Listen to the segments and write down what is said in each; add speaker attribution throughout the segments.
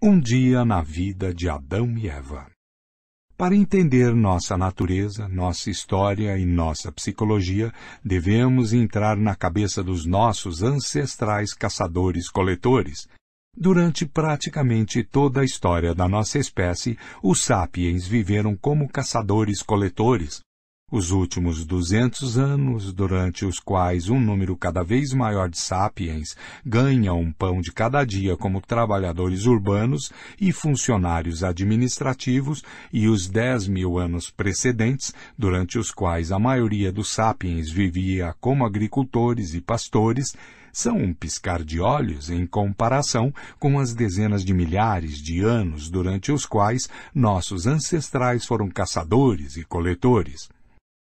Speaker 1: Um dia na vida de Adão e Eva. Para entender nossa natureza, nossa história e nossa psicologia, devemos entrar na cabeça dos nossos ancestrais caçadores-coletores. Durante praticamente toda a história da nossa espécie, os sapiens viveram como caçadores-coletores. Os últimos 200 anos, durante os quais um número cada vez maior de sapiens ganham um pão de cada dia como trabalhadores urbanos e funcionários administrativos, e os 10.000 anos precedentes, durante os quais a maioria dos sapiens vivia como agricultores e pastores, são um piscar de olhos em comparação com as dezenas de milhares de anos durante os quais nossos ancestrais foram caçadores e coletores.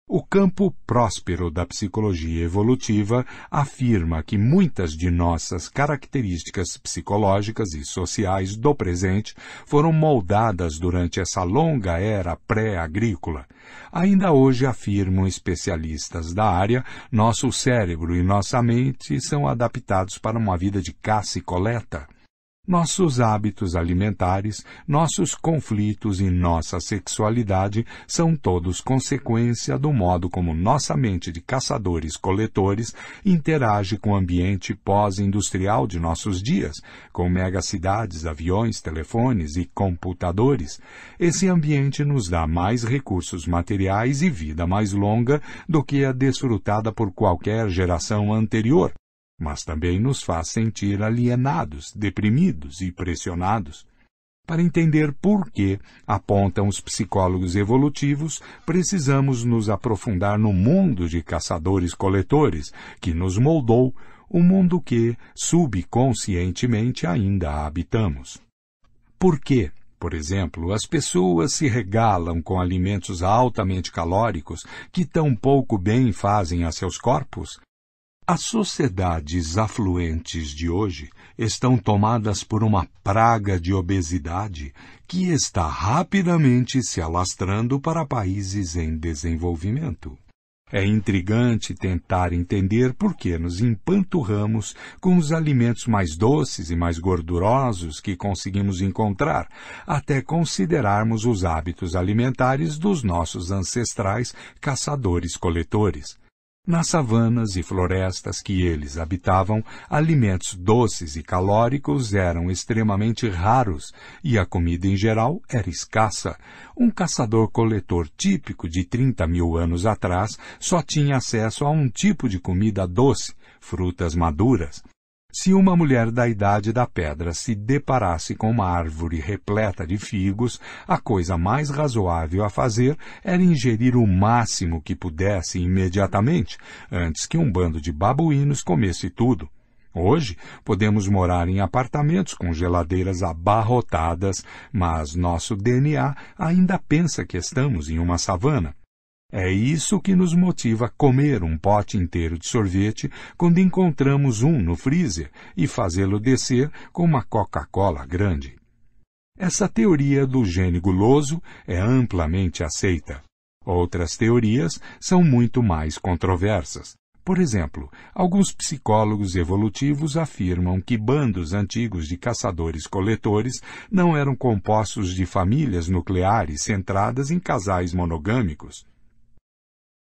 Speaker 1: O campo próspero da psicologia evolutiva afirma que muitas de nossas características psicológicas e sociais do presente foram moldadas durante essa longa era pré-agrícola. Ainda hoje, afirmam especialistas da área, nosso cérebro e nossa mente são adaptados para uma vida de caça e coleta. Nossos hábitos alimentares, nossos conflitos e nossa sexualidade são todos consequência do modo como nossa mente de caçadores-coletores interage com o ambiente pós-industrial de nossos dias, com megacidades, aviões, telefones e computadores. Esse ambiente nos dá mais recursos materiais e vida mais longa do que a desfrutada por qualquer geração anterior, mas também nos faz sentir alienados, deprimidos e pressionados. Para entender por que, apontam os psicólogos evolutivos, precisamos nos aprofundar no mundo de caçadores-coletores, que nos moldou, o mundo que, subconscientemente, ainda habitamos. Por quê? Por exemplo, as pessoas se regalam com alimentos altamente calóricos que tão pouco bem fazem a seus corpos? As sociedades afluentes de hoje estão tomadas por uma praga de obesidade que está rapidamente se alastrando para países em desenvolvimento. É intrigante tentar entender por que nos empanturramos com os alimentos mais doces e mais gordurosos que conseguimos encontrar, até considerarmos os hábitos alimentares dos nossos ancestrais caçadores-coletores. Nas savanas e florestas que eles habitavam, alimentos doces e calóricos eram extremamente raros e a comida em geral era escassa. Um caçador-coletor típico de 30.000 anos atrás só tinha acesso a um tipo de comida doce, frutas maduras. Se uma mulher da idade da pedra se deparasse com uma árvore repleta de figos, a coisa mais razoável a fazer era ingerir o máximo que pudesse imediatamente, antes que um bando de babuínos comesse tudo. Hoje, podemos morar em apartamentos com geladeiras abarrotadas, mas nosso DNA ainda pensa que estamos em uma savana. É isso que nos motiva a comer um pote inteiro de sorvete quando encontramos um no freezer e fazê-lo descer com uma Coca-Cola grande. Essa teoria do gene guloso é amplamente aceita. Outras teorias são muito mais controversas. Por exemplo, alguns psicólogos evolutivos afirmam que bandos antigos de caçadores-coletores não eram compostos de famílias nucleares centradas em casais monogâmicos.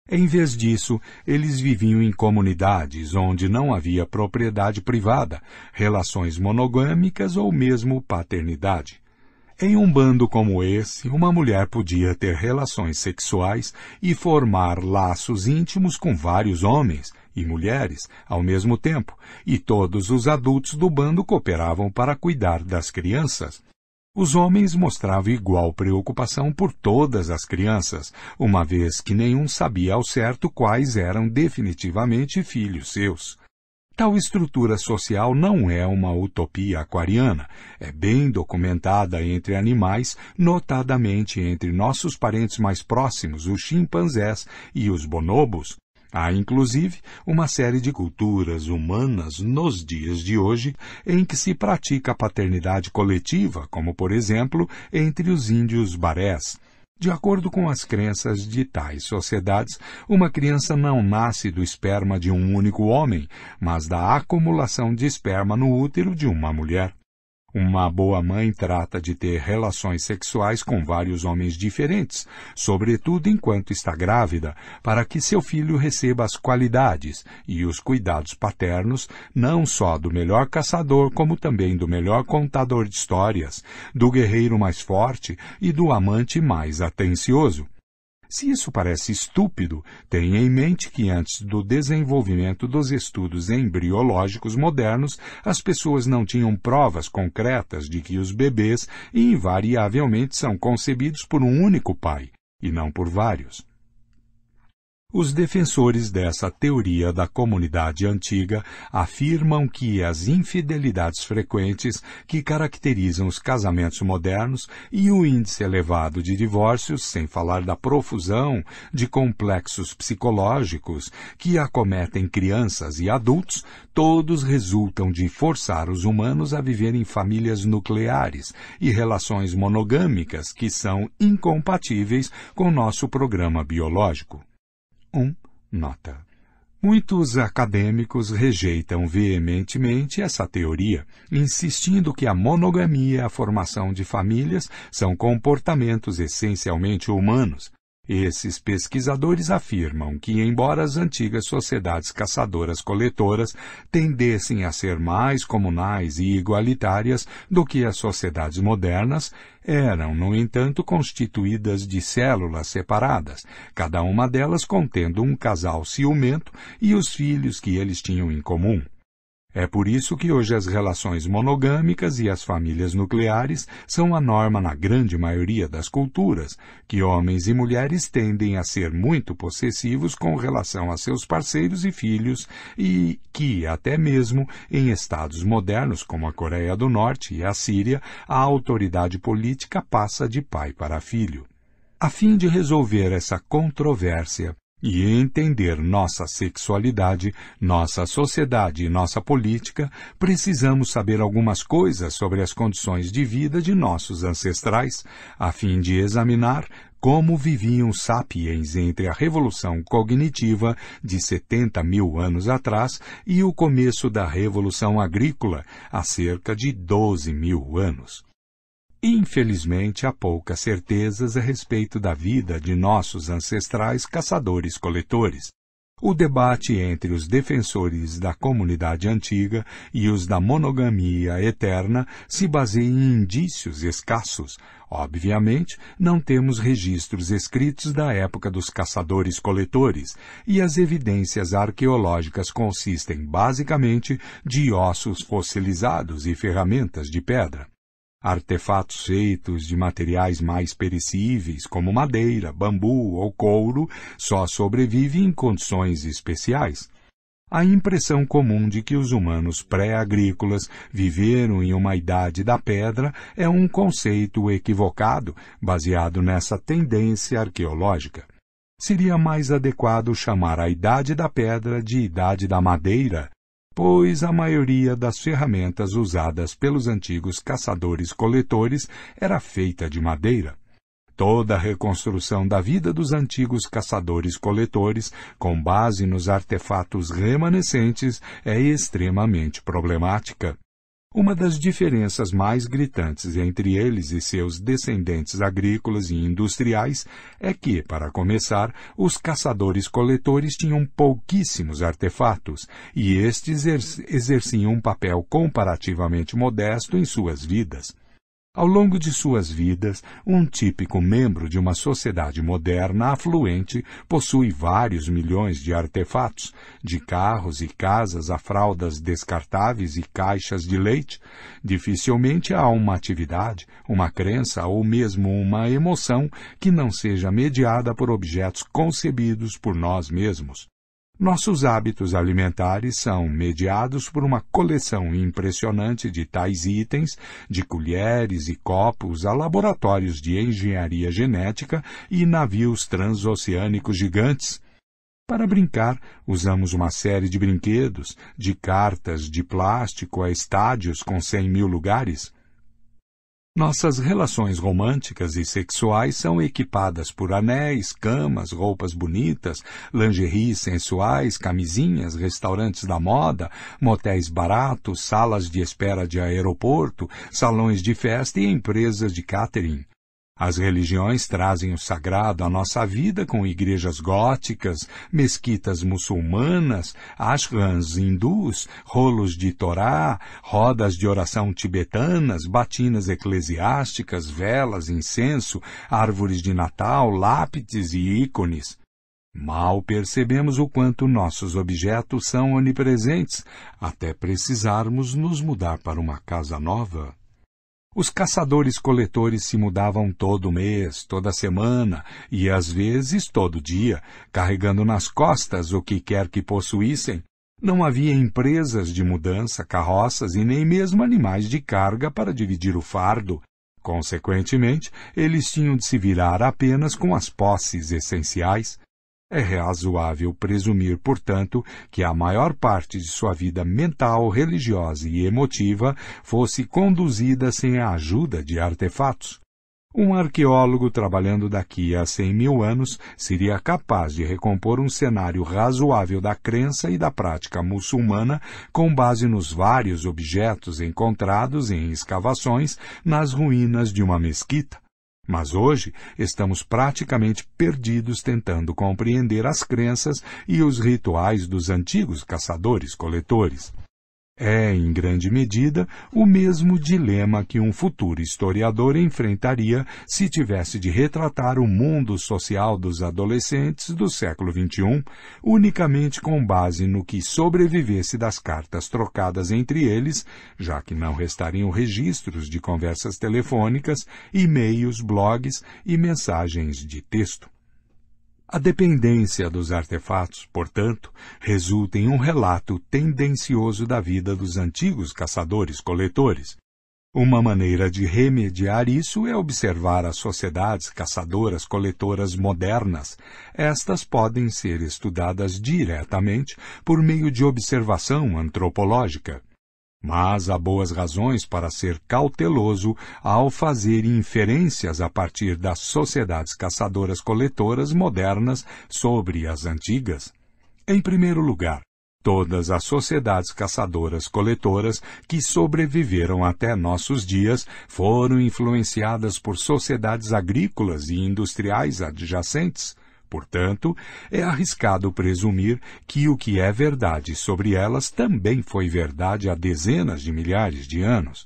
Speaker 1: Em vez disso, eles viviam em comunidades onde não havia propriedade privada, relações monogâmicas ou mesmo paternidade. Em um bando como esse, uma mulher podia ter relações sexuais e formar laços íntimos com vários homens e mulheres ao mesmo tempo, e todos os adultos do bando cooperavam para cuidar das crianças. Os homens mostravam igual preocupação por todas as crianças, uma vez que nenhum sabia ao certo quais eram definitivamente filhos seus. Tal estrutura social não é uma utopia aquariana, é bem documentada entre animais, notadamente entre nossos parentes mais próximos, os chimpanzés e os bonobos. Há, inclusive, uma série de culturas humanas nos dias de hoje em que se pratica a paternidade coletiva, como, por exemplo, entre os índios barés. De acordo com as crenças de tais sociedades, uma criança não nasce do esperma de um único homem, mas da acumulação de esperma no útero de uma mulher. Uma boa mãe trata de ter relações sexuais com vários homens diferentes, sobretudo enquanto está grávida, para que seu filho receba as qualidades e os cuidados paternos não só do melhor caçador, como também do melhor contador de histórias, do guerreiro mais forte e do amante mais atencioso. Se isso parece estúpido, tenha em mente que antes do desenvolvimento dos estudos embriológicos modernos, as pessoas não tinham provas concretas de que os bebês invariavelmente são concebidos por um único pai, e não por vários. Os defensores dessa teoria da comunidade antiga afirmam que as infidelidades frequentes que caracterizam os casamentos modernos e o índice elevado de divórcios, sem falar da profusão de complexos psicológicos que acometem crianças e adultos, todos resultam de forçar os humanos a viver em famílias nucleares e relações monogâmicas que são incompatíveis com nosso programa biológico. Nota. Muitos acadêmicos rejeitam veementemente essa teoria, insistindo que a monogamia e a formação de famílias são comportamentos essencialmente humanos. Esses pesquisadores afirmam que, embora as antigas sociedades caçadoras-coletoras tendessem a ser mais comunais e igualitárias do que as sociedades modernas, eram, no entanto, constituídas de células separadas, cada uma delas contendo um casal ciumento e os filhos que eles tinham em comum. É por isso que hoje as relações monogâmicas e as famílias nucleares são a norma na grande maioria das culturas, que homens e mulheres tendem a ser muito possessivos com relação a seus parceiros e filhos e que, até mesmo em estados modernos como a Coreia do Norte e a Síria, a autoridade política passa de pai para filho. A fim de resolver essa controvérsia, e entender nossa sexualidade, nossa sociedade e nossa política, precisamos saber algumas coisas sobre as condições de vida de nossos ancestrais, a fim de examinar como viviam os sapiens entre a Revolução Cognitiva de 70 mil anos atrás e o começo da Revolução Agrícola, há cerca de 12 mil anos. Infelizmente, há poucas certezas a respeito da vida de nossos ancestrais caçadores-coletores. O debate entre os defensores da comunidade antiga e os da monogamia eterna se baseia em indícios escassos. Obviamente, não temos registros escritos da época dos caçadores-coletores, e as evidências arqueológicas consistem basicamente de ossos fossilizados e ferramentas de pedra. Artefatos feitos de materiais mais perecíveis, como madeira, bambu ou couro, só sobrevivem em condições especiais. A impressão comum de que os humanos pré-agrícolas viveram em uma idade da pedra é um conceito equivocado, baseado nessa tendência arqueológica. Seria mais adequado chamar a idade da pedra de idade da madeira, pois a maioria das ferramentas usadas pelos antigos caçadores-coletores era feita de madeira. Toda a reconstrução da vida dos antigos caçadores-coletores, com base nos artefatos remanescentes, é extremamente problemática. Uma das diferenças mais gritantes entre eles e seus descendentes agrícolas e industriais é que, para começar, os caçadores-coletores tinham pouquíssimos artefatos e estes exerciam um papel comparativamente modesto em suas vidas. Ao longo de suas vidas, um típico membro de uma sociedade moderna afluente possui vários milhões de artefatos, de carros e casas a fraldas descartáveis e caixas de leite. Dificilmente há uma atividade, uma crença ou mesmo uma emoção que não seja mediada por objetos concebidos por nós mesmos. Nossos hábitos alimentares são mediados por uma coleção impressionante de tais itens, de colheres e copos a laboratórios de engenharia genética e navios transoceânicos gigantes. Para brincar, usamos uma série de brinquedos, de cartas de plástico a estádios com 100 mil lugares. Nossas relações românticas e sexuais são equipadas por anéis, camas, roupas bonitas, lingeries sensuais, camisinhas, restaurantes da moda, motéis baratos, salas de espera de aeroporto, salões de festa e empresas de catering. As religiões trazem o sagrado à nossa vida com igrejas góticas, mesquitas muçulmanas, ashrams hindus, rolos de Torá, rodas de oração tibetanas, batinas eclesiásticas, velas, incenso, árvores de Natal, lápides e ícones. Mal percebemos o quanto nossos objetos são onipresentes, até precisarmos nos mudar para uma casa nova. Os caçadores-coletores se mudavam todo mês, toda semana e, às vezes, todo dia, carregando nas costas o que quer que possuíssem. Não havia empresas de mudança, carroças e nem mesmo animais de carga para dividir o fardo. Consequentemente, eles tinham de se virar apenas com as posses essenciais. É razoável presumir, portanto, que a maior parte de sua vida mental, religiosa e emotiva fosse conduzida sem a ajuda de artefatos. Um arqueólogo trabalhando daqui a 100.000 anos seria capaz de recompor um cenário razoável da crença e da prática muçulmana com base nos vários objetos encontrados em escavações nas ruínas de uma mesquita. Mas hoje estamos praticamente perdidos tentando compreender as crenças e os rituais dos antigos caçadores-coletores. É, em grande medida, o mesmo dilema que um futuro historiador enfrentaria se tivesse de retratar o mundo social dos adolescentes do século XXI, unicamente com base no que sobrevivesse das cartas trocadas entre eles, já que não restariam registros de conversas telefônicas, e-mails, blogs e mensagens de texto. A dependência dos artefatos, portanto, resulta em um relato tendencioso da vida dos antigos caçadores-coletores. Uma maneira de remediar isso é observar as sociedades caçadoras-coletoras modernas. Estas podem ser estudadas diretamente por meio de observação antropológica. Mas há boas razões para ser cauteloso ao fazer inferências a partir das sociedades caçadoras-coletoras modernas sobre as antigas. Em primeiro lugar, todas as sociedades caçadoras-coletoras que sobreviveram até nossos dias foram influenciadas por sociedades agrícolas e industriais adjacentes. Portanto, é arriscado presumir que o que é verdade sobre elas também foi verdade há dezenas de milhares de anos.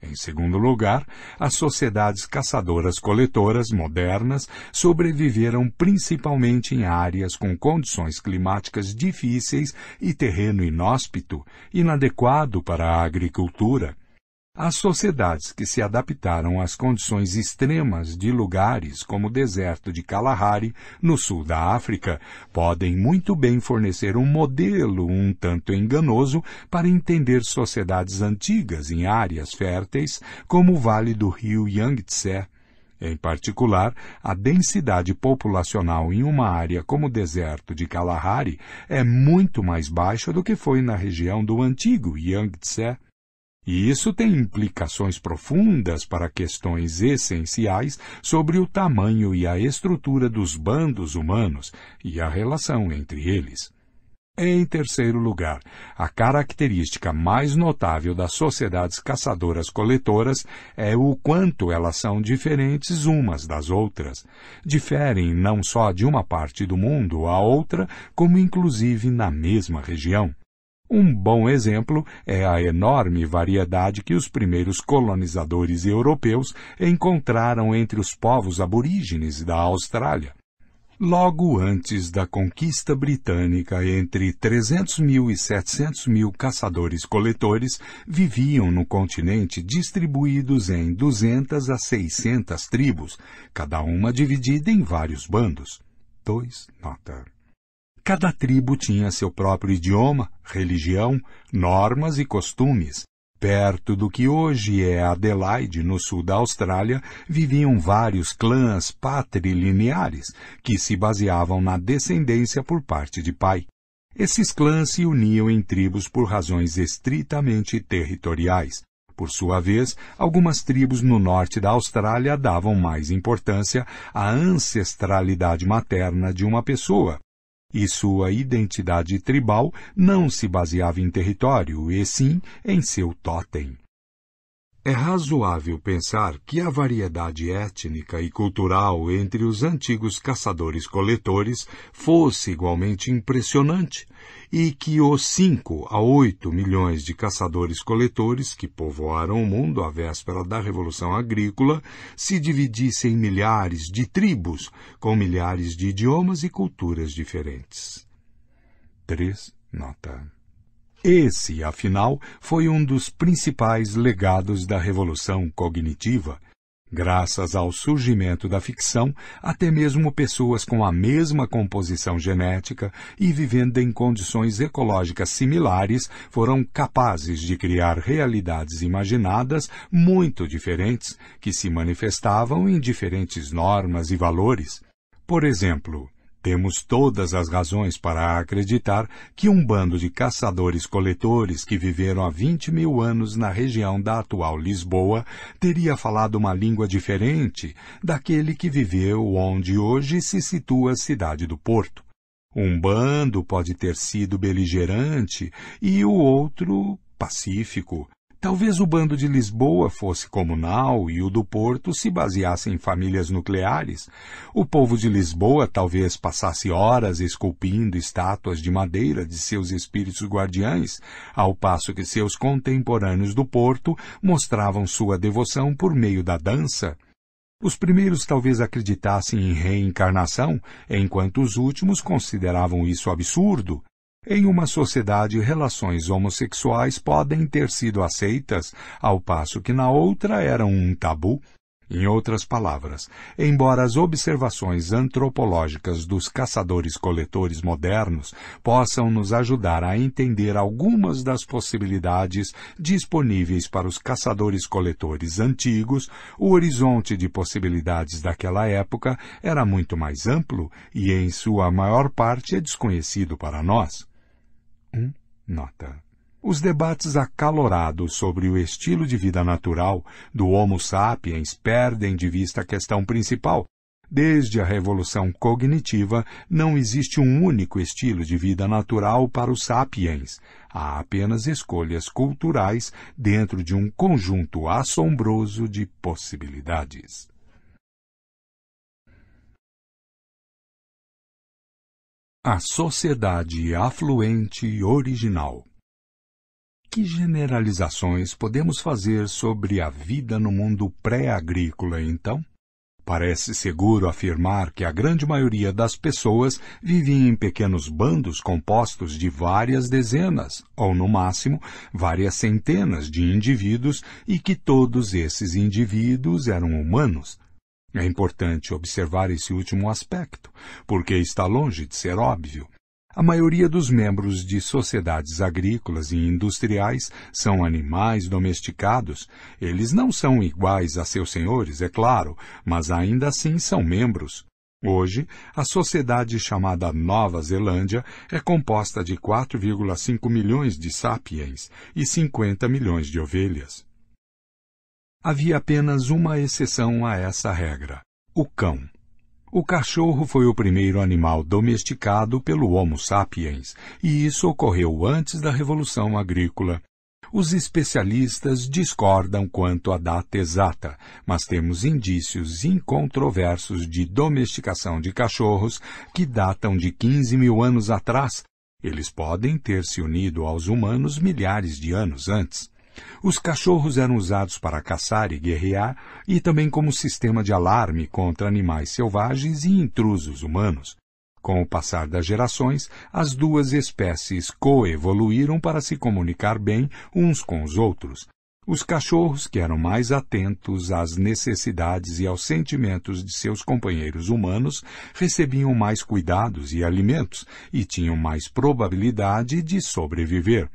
Speaker 1: Em segundo lugar, as sociedades caçadoras-coletoras modernas sobreviveram principalmente em áreas com condições climáticas difíceis e terreno inóspito, inadequado para a agricultura. As sociedades que se adaptaram às condições extremas de lugares como o deserto de Kalahari, no sul da África, podem muito bem fornecer um modelo um tanto enganoso para entender sociedades antigas em áreas férteis, como o vale do rio Yangtze. Em particular, a densidade populacional em uma área como o deserto de Kalahari é muito mais baixa do que foi na região do antigo Yangtze. E isso tem implicações profundas para questões essenciais sobre o tamanho e a estrutura dos bandos humanos e a relação entre eles. Em terceiro lugar, a característica mais notável das sociedades caçadoras-coletoras é o quanto elas são diferentes umas das outras. Diferem não só de uma parte do mundo à outra, como inclusive na mesma região. Um bom exemplo é a enorme variedade que os primeiros colonizadores europeus encontraram entre os povos aborígenes da Austrália. Logo antes da conquista britânica, entre 300.000 e 700.000 caçadores-coletores viviam no continente distribuídos em 200 a 600 tribos, cada uma dividida em vários bandos. 2. Nota. Cada tribo tinha seu próprio idioma, religião, normas e costumes. Perto do que hoje é Adelaide, no sul da Austrália, viviam vários clãs patrilineares, que se baseavam na descendência por parte de pai. Esses clãs se uniam em tribos por razões estritamente territoriais. Por sua vez, algumas tribos no norte da Austrália davam mais importância à ancestralidade materna de uma pessoa, e sua identidade tribal não se baseava em território, e sim em seu totem. É razoável pensar que a variedade étnica e cultural entre os antigos caçadores-coletores fosse igualmente impressionante e que os 5 a 8 milhões de caçadores-coletores que povoaram o mundo à véspera da Revolução Agrícola se dividissem em milhares de tribos com milhares de idiomas e culturas diferentes. 3. Nota. Esse, afinal, foi um dos principais legados da Revolução Cognitiva. Graças ao surgimento da ficção, até mesmo pessoas com a mesma composição genética e vivendo em condições ecológicas similares foram capazes de criar realidades imaginadas muito diferentes, que se manifestavam em diferentes normas e valores. Por exemplo, temos todas as razões para acreditar que um bando de caçadores-coletores que viveram há 20 mil anos na região da atual Lisboa teria falado uma língua diferente daquele que viveu onde hoje se situa a cidade do Porto. Um bando pode ter sido beligerante e o outro pacífico. Talvez o bando de Lisboa fosse comunal e o do Porto se baseasse em famílias nucleares. O povo de Lisboa talvez passasse horas esculpindo estátuas de madeira de seus espíritos guardiães, ao passo que seus contemporâneos do Porto mostravam sua devoção por meio da dança. Os primeiros talvez acreditassem em reencarnação, enquanto os últimos consideravam isso absurdo. Em uma sociedade, relações homossexuais podem ter sido aceitas, ao passo que na outra eram um tabu. Em outras palavras, embora as observações antropológicas dos caçadores-coletores modernos possam nos ajudar a entender algumas das possibilidades disponíveis para os caçadores-coletores antigos, o horizonte de possibilidades daquela época era muito mais amplo e, em sua maior parte, é desconhecido para nós. Nota. Os debates acalorados sobre o estilo de vida natural do Homo sapiens perdem de vista a questão principal. Desde a Revolução Cognitiva, não existe um único estilo de vida natural para os sapiens. Há apenas escolhas culturais dentro de um conjunto assombroso de possibilidades. A sociedade afluente original. Que generalizações podemos fazer sobre a vida no mundo pré-agrícola, então? Parece seguro afirmar que a grande maioria das pessoas vivia em pequenos bandos compostos de várias dezenas, ou no máximo, várias centenas de indivíduos e que todos esses indivíduos eram humanos. É importante observar esse último aspecto, porque está longe de ser óbvio. A maioria dos membros de sociedades agrícolas e industriais são animais domesticados. Eles não são iguais a seus senhores, é claro, mas ainda assim são membros. Hoje, a sociedade chamada Nova Zelândia é composta de 4,5 milhões de sapiens e 50 milhões de ovelhas. Havia apenas uma exceção a essa regra: o cão. O cachorro foi o primeiro animal domesticado pelo Homo sapiens, e isso ocorreu antes da Revolução Agrícola. Os especialistas discordam quanto à data exata, mas temos indícios incontroversos de domesticação de cachorros que datam de 15 mil anos atrás. Eles podem ter se unido aos humanos milhares de anos antes. Os cachorros eram usados para caçar e guerrear e também como sistema de alarme contra animais selvagens e intrusos humanos. Com o passar das gerações, as duas espécies coevoluíram para se comunicar bem uns com os outros. Os cachorros, que eram mais atentos às necessidades e aos sentimentos de seus companheiros humanos, recebiam mais cuidados e alimentos e tinham mais probabilidade de sobreviver.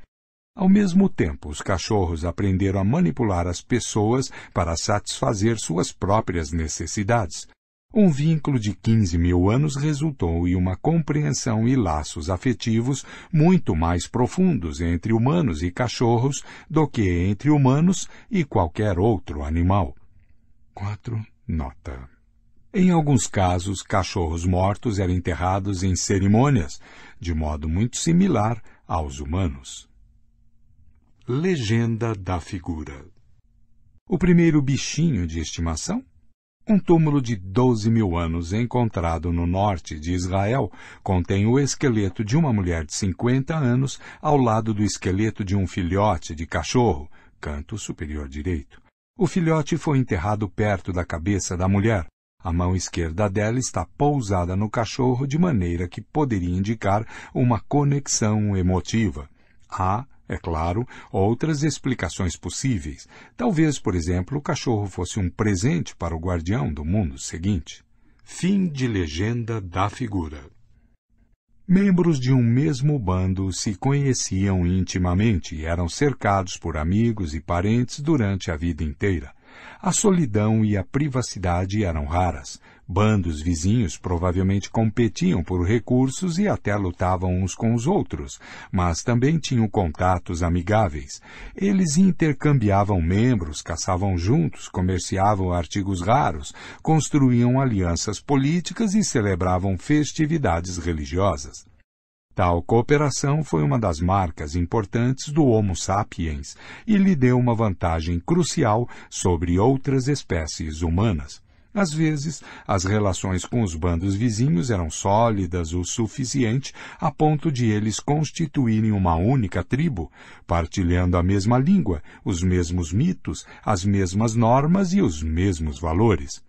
Speaker 1: Ao mesmo tempo, os cachorros aprenderam a manipular as pessoas para satisfazer suas próprias necessidades. Um vínculo de 15 mil anos resultou em uma compreensão e laços afetivos muito mais profundos entre humanos e cachorros do que entre humanos e qualquer outro animal. 4. Nota. Em alguns casos, cachorros mortos eram enterrados em cerimônias, de modo muito similar aos humanos. Legenda da figura. O primeiro bichinho de estimação? Um túmulo de 12 mil anos encontrado no norte de Israel contém o esqueleto de uma mulher de 50 anos ao lado do esqueleto de um filhote de cachorro, canto superior direito. O filhote foi enterrado perto da cabeça da mulher. A mão esquerda dela está pousada no cachorro de maneira que poderia indicar uma conexão emotiva. Há, é claro, outras explicações possíveis. Talvez, por exemplo, o cachorro fosse um presente para o guardião do mundo seguinte. Fim de legenda da figura. Membros de um mesmo bando se conheciam intimamente e eram cercados por amigos e parentes durante a vida inteira. A solidão e a privacidade eram raras. Bandos vizinhos provavelmente competiam por recursos e até lutavam uns com os outros, mas também tinham contatos amigáveis. Eles intercambiavam membros, caçavam juntos, comerciavam artigos raros, construíam alianças políticas e celebravam festividades religiosas. Tal cooperação foi uma das marcas importantes do Homo sapiens e lhe deu uma vantagem crucial sobre outras espécies humanas. Às vezes, as relações com os bandos vizinhos eram sólidas o suficiente a ponto de eles constituírem uma única tribo, partilhando a mesma língua, os mesmos mitos, as mesmas normas e os mesmos valores.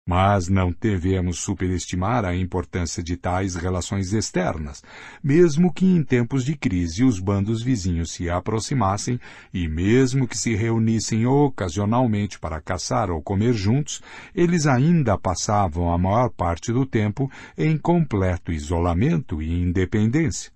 Speaker 1: Mas não devemos superestimar a importância de tais relações externas, mesmo que em tempos de crise os bandos vizinhos se aproximassem e mesmo que se reunissem ocasionalmente para caçar ou comer juntos, eles ainda passavam a maior parte do tempo em completo isolamento e independência.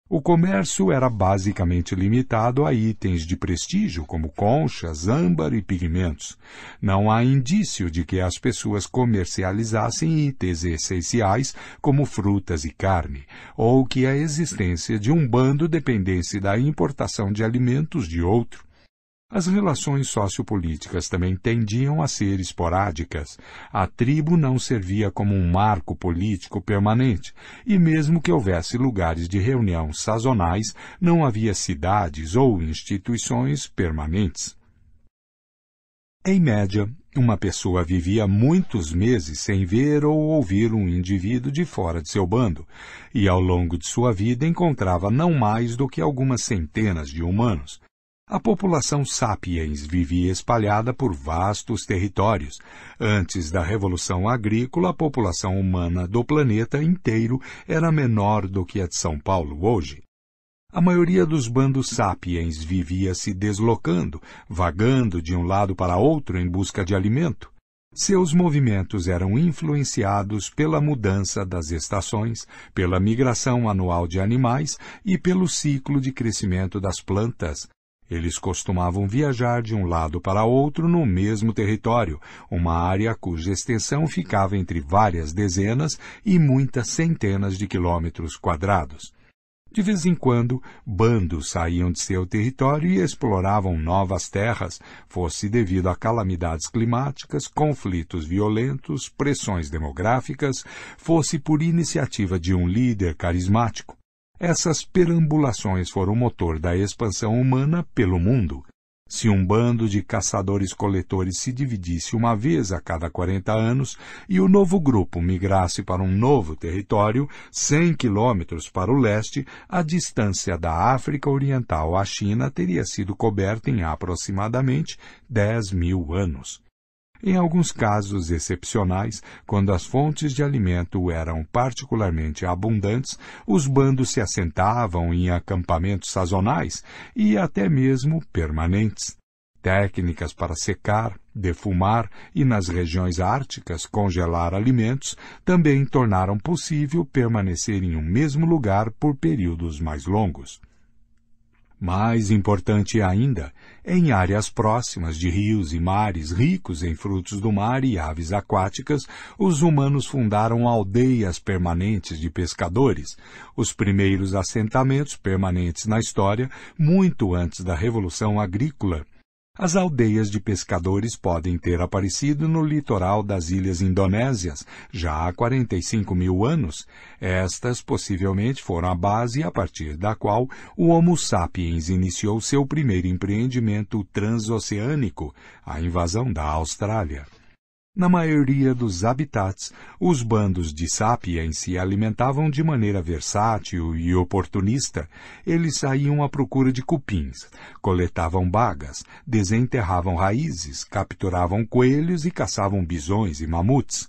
Speaker 1: O comércio era basicamente limitado a itens de prestígio, como conchas, âmbar e pigmentos. Não há indício de que as pessoas comercializassem itens essenciais, como frutas e carne, ou que a existência de um bando dependesse da importação de alimentos de outro. As relações sociopolíticas também tendiam a ser esporádicas. A tribo não servia como um marco político permanente, e mesmo que houvesse lugares de reunião sazonais, não havia cidades ou instituições permanentes. Em média, uma pessoa vivia muitos meses sem ver ou ouvir um indivíduo de fora de seu bando, e ao longo de sua vida encontrava não mais do que algumas centenas de humanos. A população sapiens vivia espalhada por vastos territórios. Antes da Revolução Agrícola, a população humana do planeta inteiro era menor do que a de São Paulo hoje. A maioria dos bandos sapiens vivia se deslocando, vagando de um lado para outro em busca de alimento. Seus movimentos eram influenciados pela mudança das estações, pela migração anual de animais e pelo ciclo de crescimento das plantas. Eles costumavam viajar de um lado para outro no mesmo território, uma área cuja extensão ficava entre várias dezenas e muitas centenas de quilômetros quadrados. De vez em quando, bandos saíam de seu território e exploravam novas terras, fosse devido a calamidades climáticas, conflitos violentos, pressões demográficas, fosse por iniciativa de um líder carismático. Essas perambulações foram o motor da expansão humana pelo mundo. Se um bando de caçadores-coletores se dividisse uma vez a cada 40 anos e o novo grupo migrasse para um novo território, 100 quilômetros para o leste, a distância da África Oriental à China teria sido coberta em aproximadamente 10 mil anos. Em alguns casos excepcionais, quando as fontes de alimento eram particularmente abundantes, os bandos se assentavam em acampamentos sazonais e até mesmo permanentes. Técnicas para secar, defumar e, nas regiões árticas, congelar alimentos também tornaram possível permanecer em um mesmo lugar por períodos mais longos. Mais importante ainda, em áreas próximas de rios e mares ricos em frutos do mar e aves aquáticas, os humanos fundaram aldeias permanentes de pescadores, os primeiros assentamentos permanentes na história, muito antes da Revolução Agrícola. As aldeias de pescadores podem ter aparecido no litoral das ilhas indonésias, já há 45 mil anos. Estas possivelmente foram a base a partir da qual o Homo sapiens iniciou seu primeiro empreendimento transoceânico, a invasão da Austrália. Na maioria dos habitats, os bandos de sapiens se alimentavam de maneira versátil e oportunista. Eles saíam à procura de cupins, coletavam bagas, desenterravam raízes, capturavam coelhos e caçavam bisões e mamutes.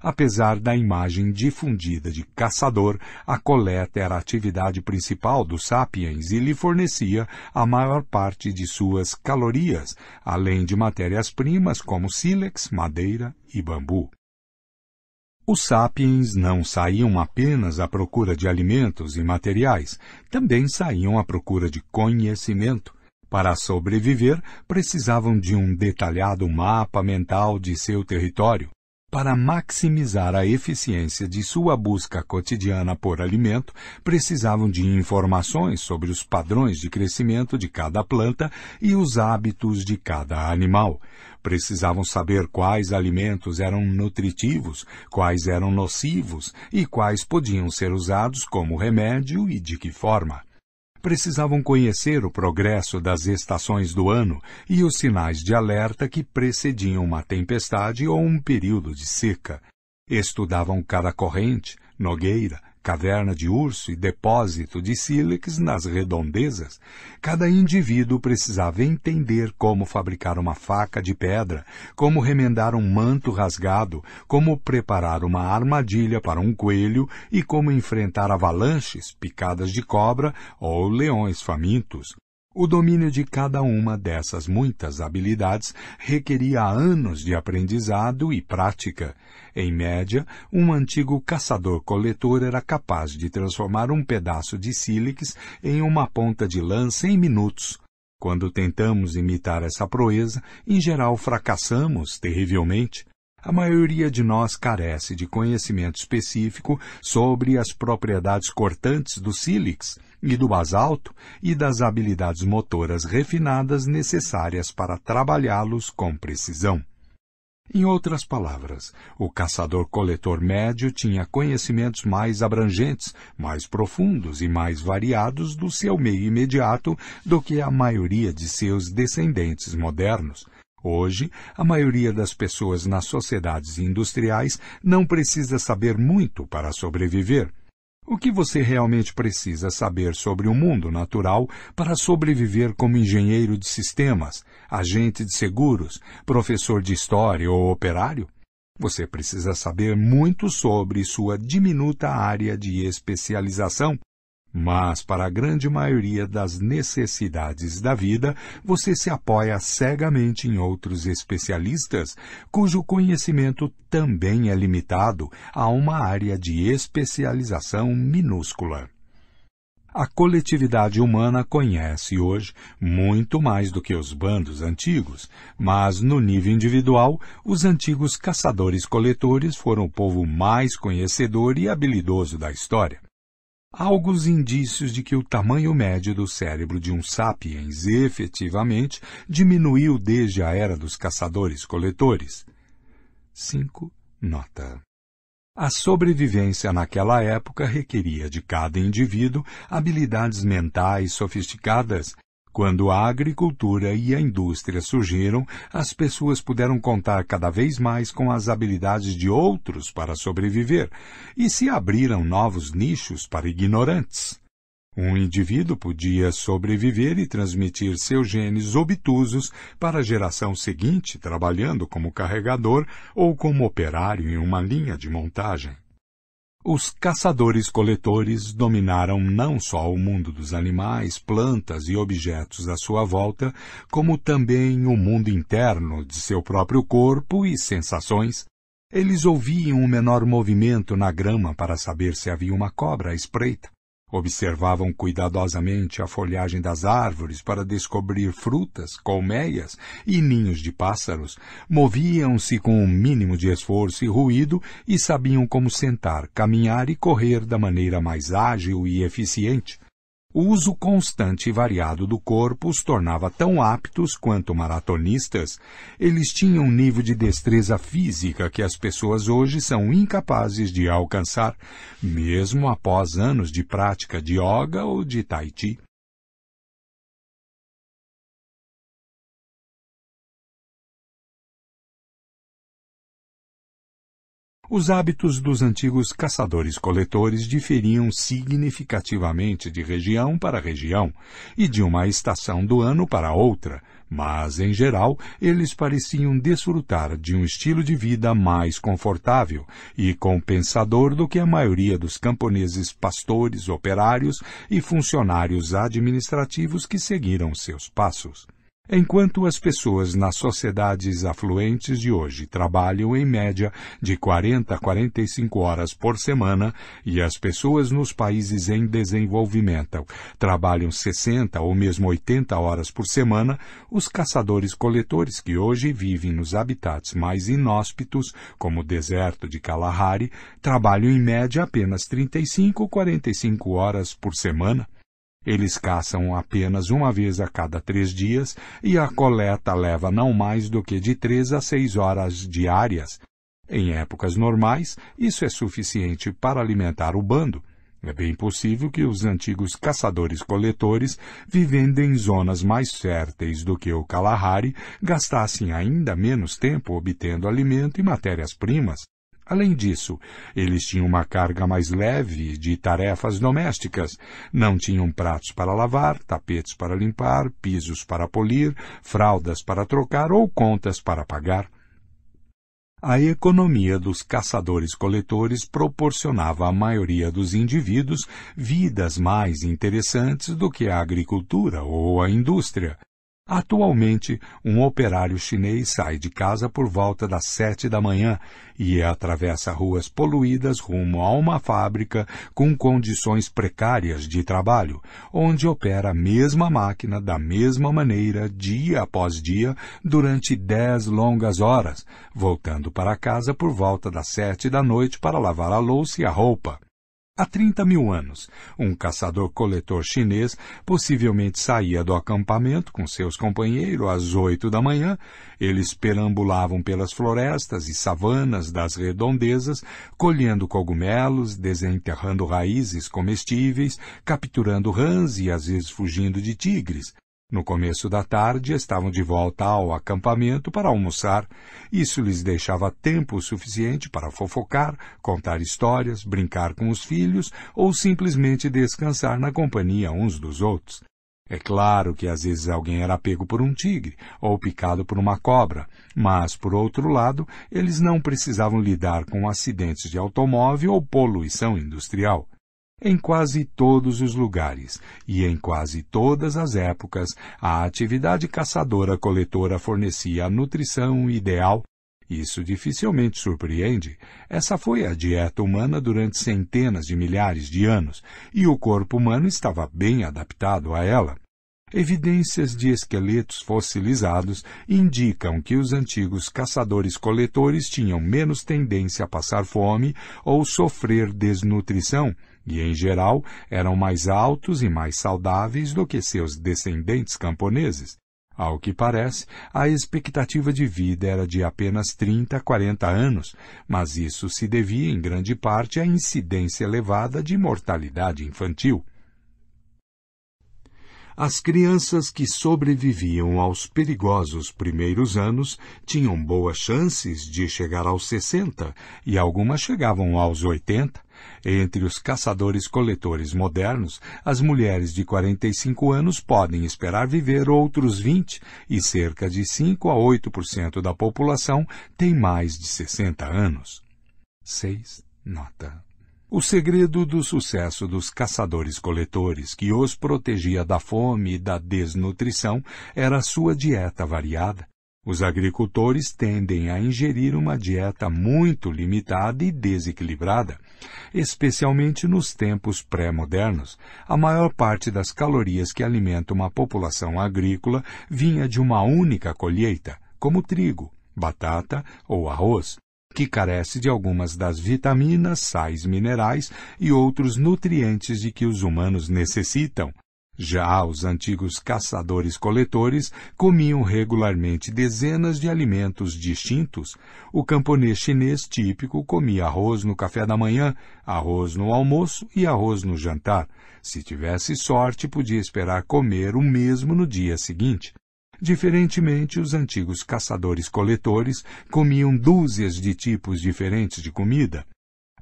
Speaker 1: Apesar da imagem difundida de caçador, a coleta era a atividade principal dos sapiens e lhe fornecia a maior parte de suas calorias, além de matérias-primas como sílex, madeira e bambu. Os sapiens não saíam apenas à procura de alimentos e materiais, também saíam à procura de conhecimento. Para sobreviver, precisavam de um detalhado mapa mental de seu território. Para maximizar a eficiência de sua busca cotidiana por alimento, precisavam de informações sobre os padrões de crescimento de cada planta e os hábitos de cada animal. Precisavam saber quais alimentos eram nutritivos, quais eram nocivos e quais podiam ser usados como remédio e de que forma. Precisavam conhecer o progresso das estações do ano e os sinais de alerta que precediam uma tempestade ou um período de seca. Estudavam cada corrente, nogueira, caverna de urso e depósito de sílex nas redondezas. Cada indivíduo precisava entender como fabricar uma faca de pedra, como remendar um manto rasgado, como preparar uma armadilha para um coelho e como enfrentar avalanches, picadas de cobra ou leões famintos. O domínio de cada uma dessas muitas habilidades requeria anos de aprendizado e prática. Em média, um antigo caçador-coletor era capaz de transformar um pedaço de sílex em uma ponta de lança em minutos. Quando tentamos imitar essa proeza, em geral fracassamos terrivelmente. A maioria de nós carece de conhecimento específico sobre as propriedades cortantes do sílex e do basalto e das habilidades motoras refinadas necessárias para trabalhá-los com precisão. Em outras palavras, o caçador-coletor médio tinha conhecimentos mais abrangentes, mais profundos e mais variados do seu meio imediato do que a maioria de seus descendentes modernos. Hoje, a maioria das pessoas nas sociedades industriais não precisa saber muito para sobreviver. O que você realmente precisa saber sobre o mundo natural para sobreviver como engenheiro de sistemas, agente de seguros, professor de história ou operário? Você precisa saber muito sobre sua diminuta área de especialização. Mas, para a grande maioria das necessidades da vida, você se apoia cegamente em outros especialistas, cujo conhecimento também é limitado a uma área de especialização minúscula. A coletividade humana conhece hoje muito mais do que os bandos antigos, mas no nível individual, os antigos caçadores-coletores foram o povo mais conhecedor e habilidoso da história. Há alguns indícios de que o tamanho médio do cérebro de um sapiens efetivamente diminuiu desde a era dos caçadores-coletores. 5. Nota. A sobrevivência naquela época requeria de cada indivíduo habilidades mentais sofisticadas. Quando a agricultura e a indústria surgiram, as pessoas puderam contar cada vez mais com as habilidades de outros para sobreviver, e se abriram novos nichos para ignorantes. Um indivíduo podia sobreviver e transmitir seus genes obtusos para a geração seguinte, trabalhando como carregador ou como operário em uma linha de montagem. Os caçadores-coletores dominaram não só o mundo dos animais, plantas e objetos à sua volta, como também o mundo interno de seu próprio corpo e sensações. Eles ouviam o menor movimento na grama para saber se havia uma cobra à espreita. Observavam cuidadosamente a folhagem das árvores para descobrir frutas, colmeias e ninhos de pássaros. Moviam-se com um mínimo de esforço e ruído e sabiam como sentar, caminhar e correr da maneira mais ágil e eficiente. O uso constante e variado do corpo os tornava tão aptos quanto maratonistas. Eles tinham um nível de destreza física que as pessoas hoje são incapazes de alcançar, mesmo após anos de prática de yoga ou de tai chi. Os hábitos dos antigos caçadores-coletores diferiam significativamente de região para região e de uma estação do ano para outra, mas, em geral, eles pareciam desfrutar de um estilo de vida mais confortável e compensador do que a maioria dos camponeses pastores, operários e funcionários administrativos que seguiram seus passos. Enquanto as pessoas nas sociedades afluentes de hoje trabalham em média de 40 a 45 horas por semana e as pessoas nos países em desenvolvimento trabalham 60 ou mesmo 80 horas por semana, os caçadores-coletores que hoje vivem nos habitats mais inóspitos, como o deserto de Kalahari, trabalham em média apenas 35 ou 45 horas por semana. Eles caçam apenas uma vez a cada 3 dias e a coleta leva não mais do que de 3 a 6 horas diárias. Em épocas normais, isso é suficiente para alimentar o bando. É bem possível que os antigos caçadores-coletores, vivendo em zonas mais férteis do que o Kalahari, gastassem ainda menos tempo obtendo alimento e matérias-primas. Além disso, eles tinham uma carga mais leve de tarefas domésticas. Não tinham pratos para lavar, tapetes para limpar, pisos para polir, fraldas para trocar ou contas para pagar. A economia dos caçadores-coletores proporcionava à maioria dos indivíduos vidas mais interessantes do que a agricultura ou a indústria. Atualmente, um operário chinês sai de casa por volta das 7 da manhã e atravessa ruas poluídas rumo a uma fábrica com condições precárias de trabalho, onde opera a mesma máquina da mesma maneira dia após dia durante 10 longas horas, voltando para casa por volta das 7 da noite para lavar a louça e a roupa. Há 30 mil anos, um caçador-coletor chinês possivelmente saía do acampamento com seus companheiros às 8 da manhã. Eles perambulavam pelas florestas e savanas das redondezas, colhendo cogumelos, desenterrando raízes comestíveis, capturando rãs e às vezes fugindo de tigres. No começo da tarde, estavam de volta ao acampamento para almoçar. Isso lhes deixava tempo suficiente para fofocar, contar histórias, brincar com os filhos ou simplesmente descansar na companhia uns dos outros. É claro que às vezes alguém era pego por um tigre ou picado por uma cobra, mas, por outro lado, eles não precisavam lidar com acidentes de automóvel ou poluição industrial. Em quase todos os lugares e em quase todas as épocas, a atividade caçadora-coletora fornecia a nutrição ideal. Isso dificilmente surpreende. Essa foi a dieta humana durante centenas de milhares de anos, e o corpo humano estava bem adaptado a ela. Evidências de esqueletos fossilizados indicam que os antigos caçadores-coletores tinham menos tendência a passar fome ou sofrer desnutrição, e, em geral, eram mais altos e mais saudáveis do que seus descendentes camponeses. Ao que parece, a expectativa de vida era de apenas 30 a 40 anos, mas isso se devia em grande parte à incidência elevada de mortalidade infantil. As crianças que sobreviviam aos perigosos primeiros anos tinham boas chances de chegar aos 60 e algumas chegavam aos 80. Entre os caçadores-coletores modernos, as mulheres de 45 anos podem esperar viver outros 20 e cerca de 5 a 8% da população tem mais de 60 anos. 6. Nota. O segredo do sucesso dos caçadores-coletores, que os protegia da fome e da desnutrição, era a sua dieta variada. Os agricultores tendem a ingerir uma dieta muito limitada e desequilibrada, especialmente nos tempos pré-modernos. A maior parte das calorias que alimenta uma população agrícola vinha de uma única colheita, como trigo, batata ou arroz, que carece de algumas das vitaminas, sais minerais e outros nutrientes de que os humanos necessitam. Já os antigos caçadores-coletores comiam regularmente dezenas de alimentos distintos. O camponês chinês típico comia arroz no café da manhã, arroz no almoço e arroz no jantar. Se tivesse sorte, podia esperar comer o mesmo no dia seguinte. Diferentemente, os antigos caçadores-coletores comiam dúzias de tipos diferentes de comida.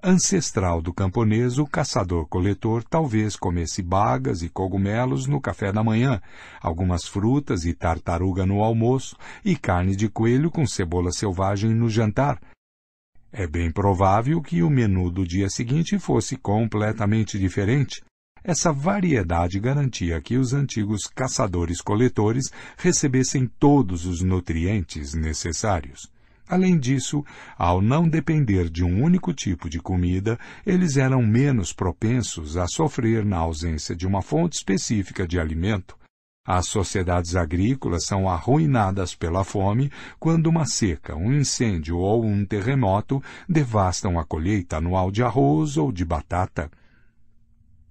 Speaker 1: Ancestral do camponês, o caçador-coletor talvez comesse bagas e cogumelos no café da manhã, algumas frutas e tartaruga no almoço e carne de coelho com cebola selvagem no jantar. É bem provável que o menu do dia seguinte fosse completamente diferente. Essa variedade garantia que os antigos caçadores-coletores recebessem todos os nutrientes necessários. Além disso, ao não depender de um único tipo de comida, eles eram menos propensos a sofrer na ausência de uma fonte específica de alimento. As sociedades agrícolas são arruinadas pela fome quando uma seca, um incêndio ou um terremoto devastam a colheita anual de arroz ou de batata.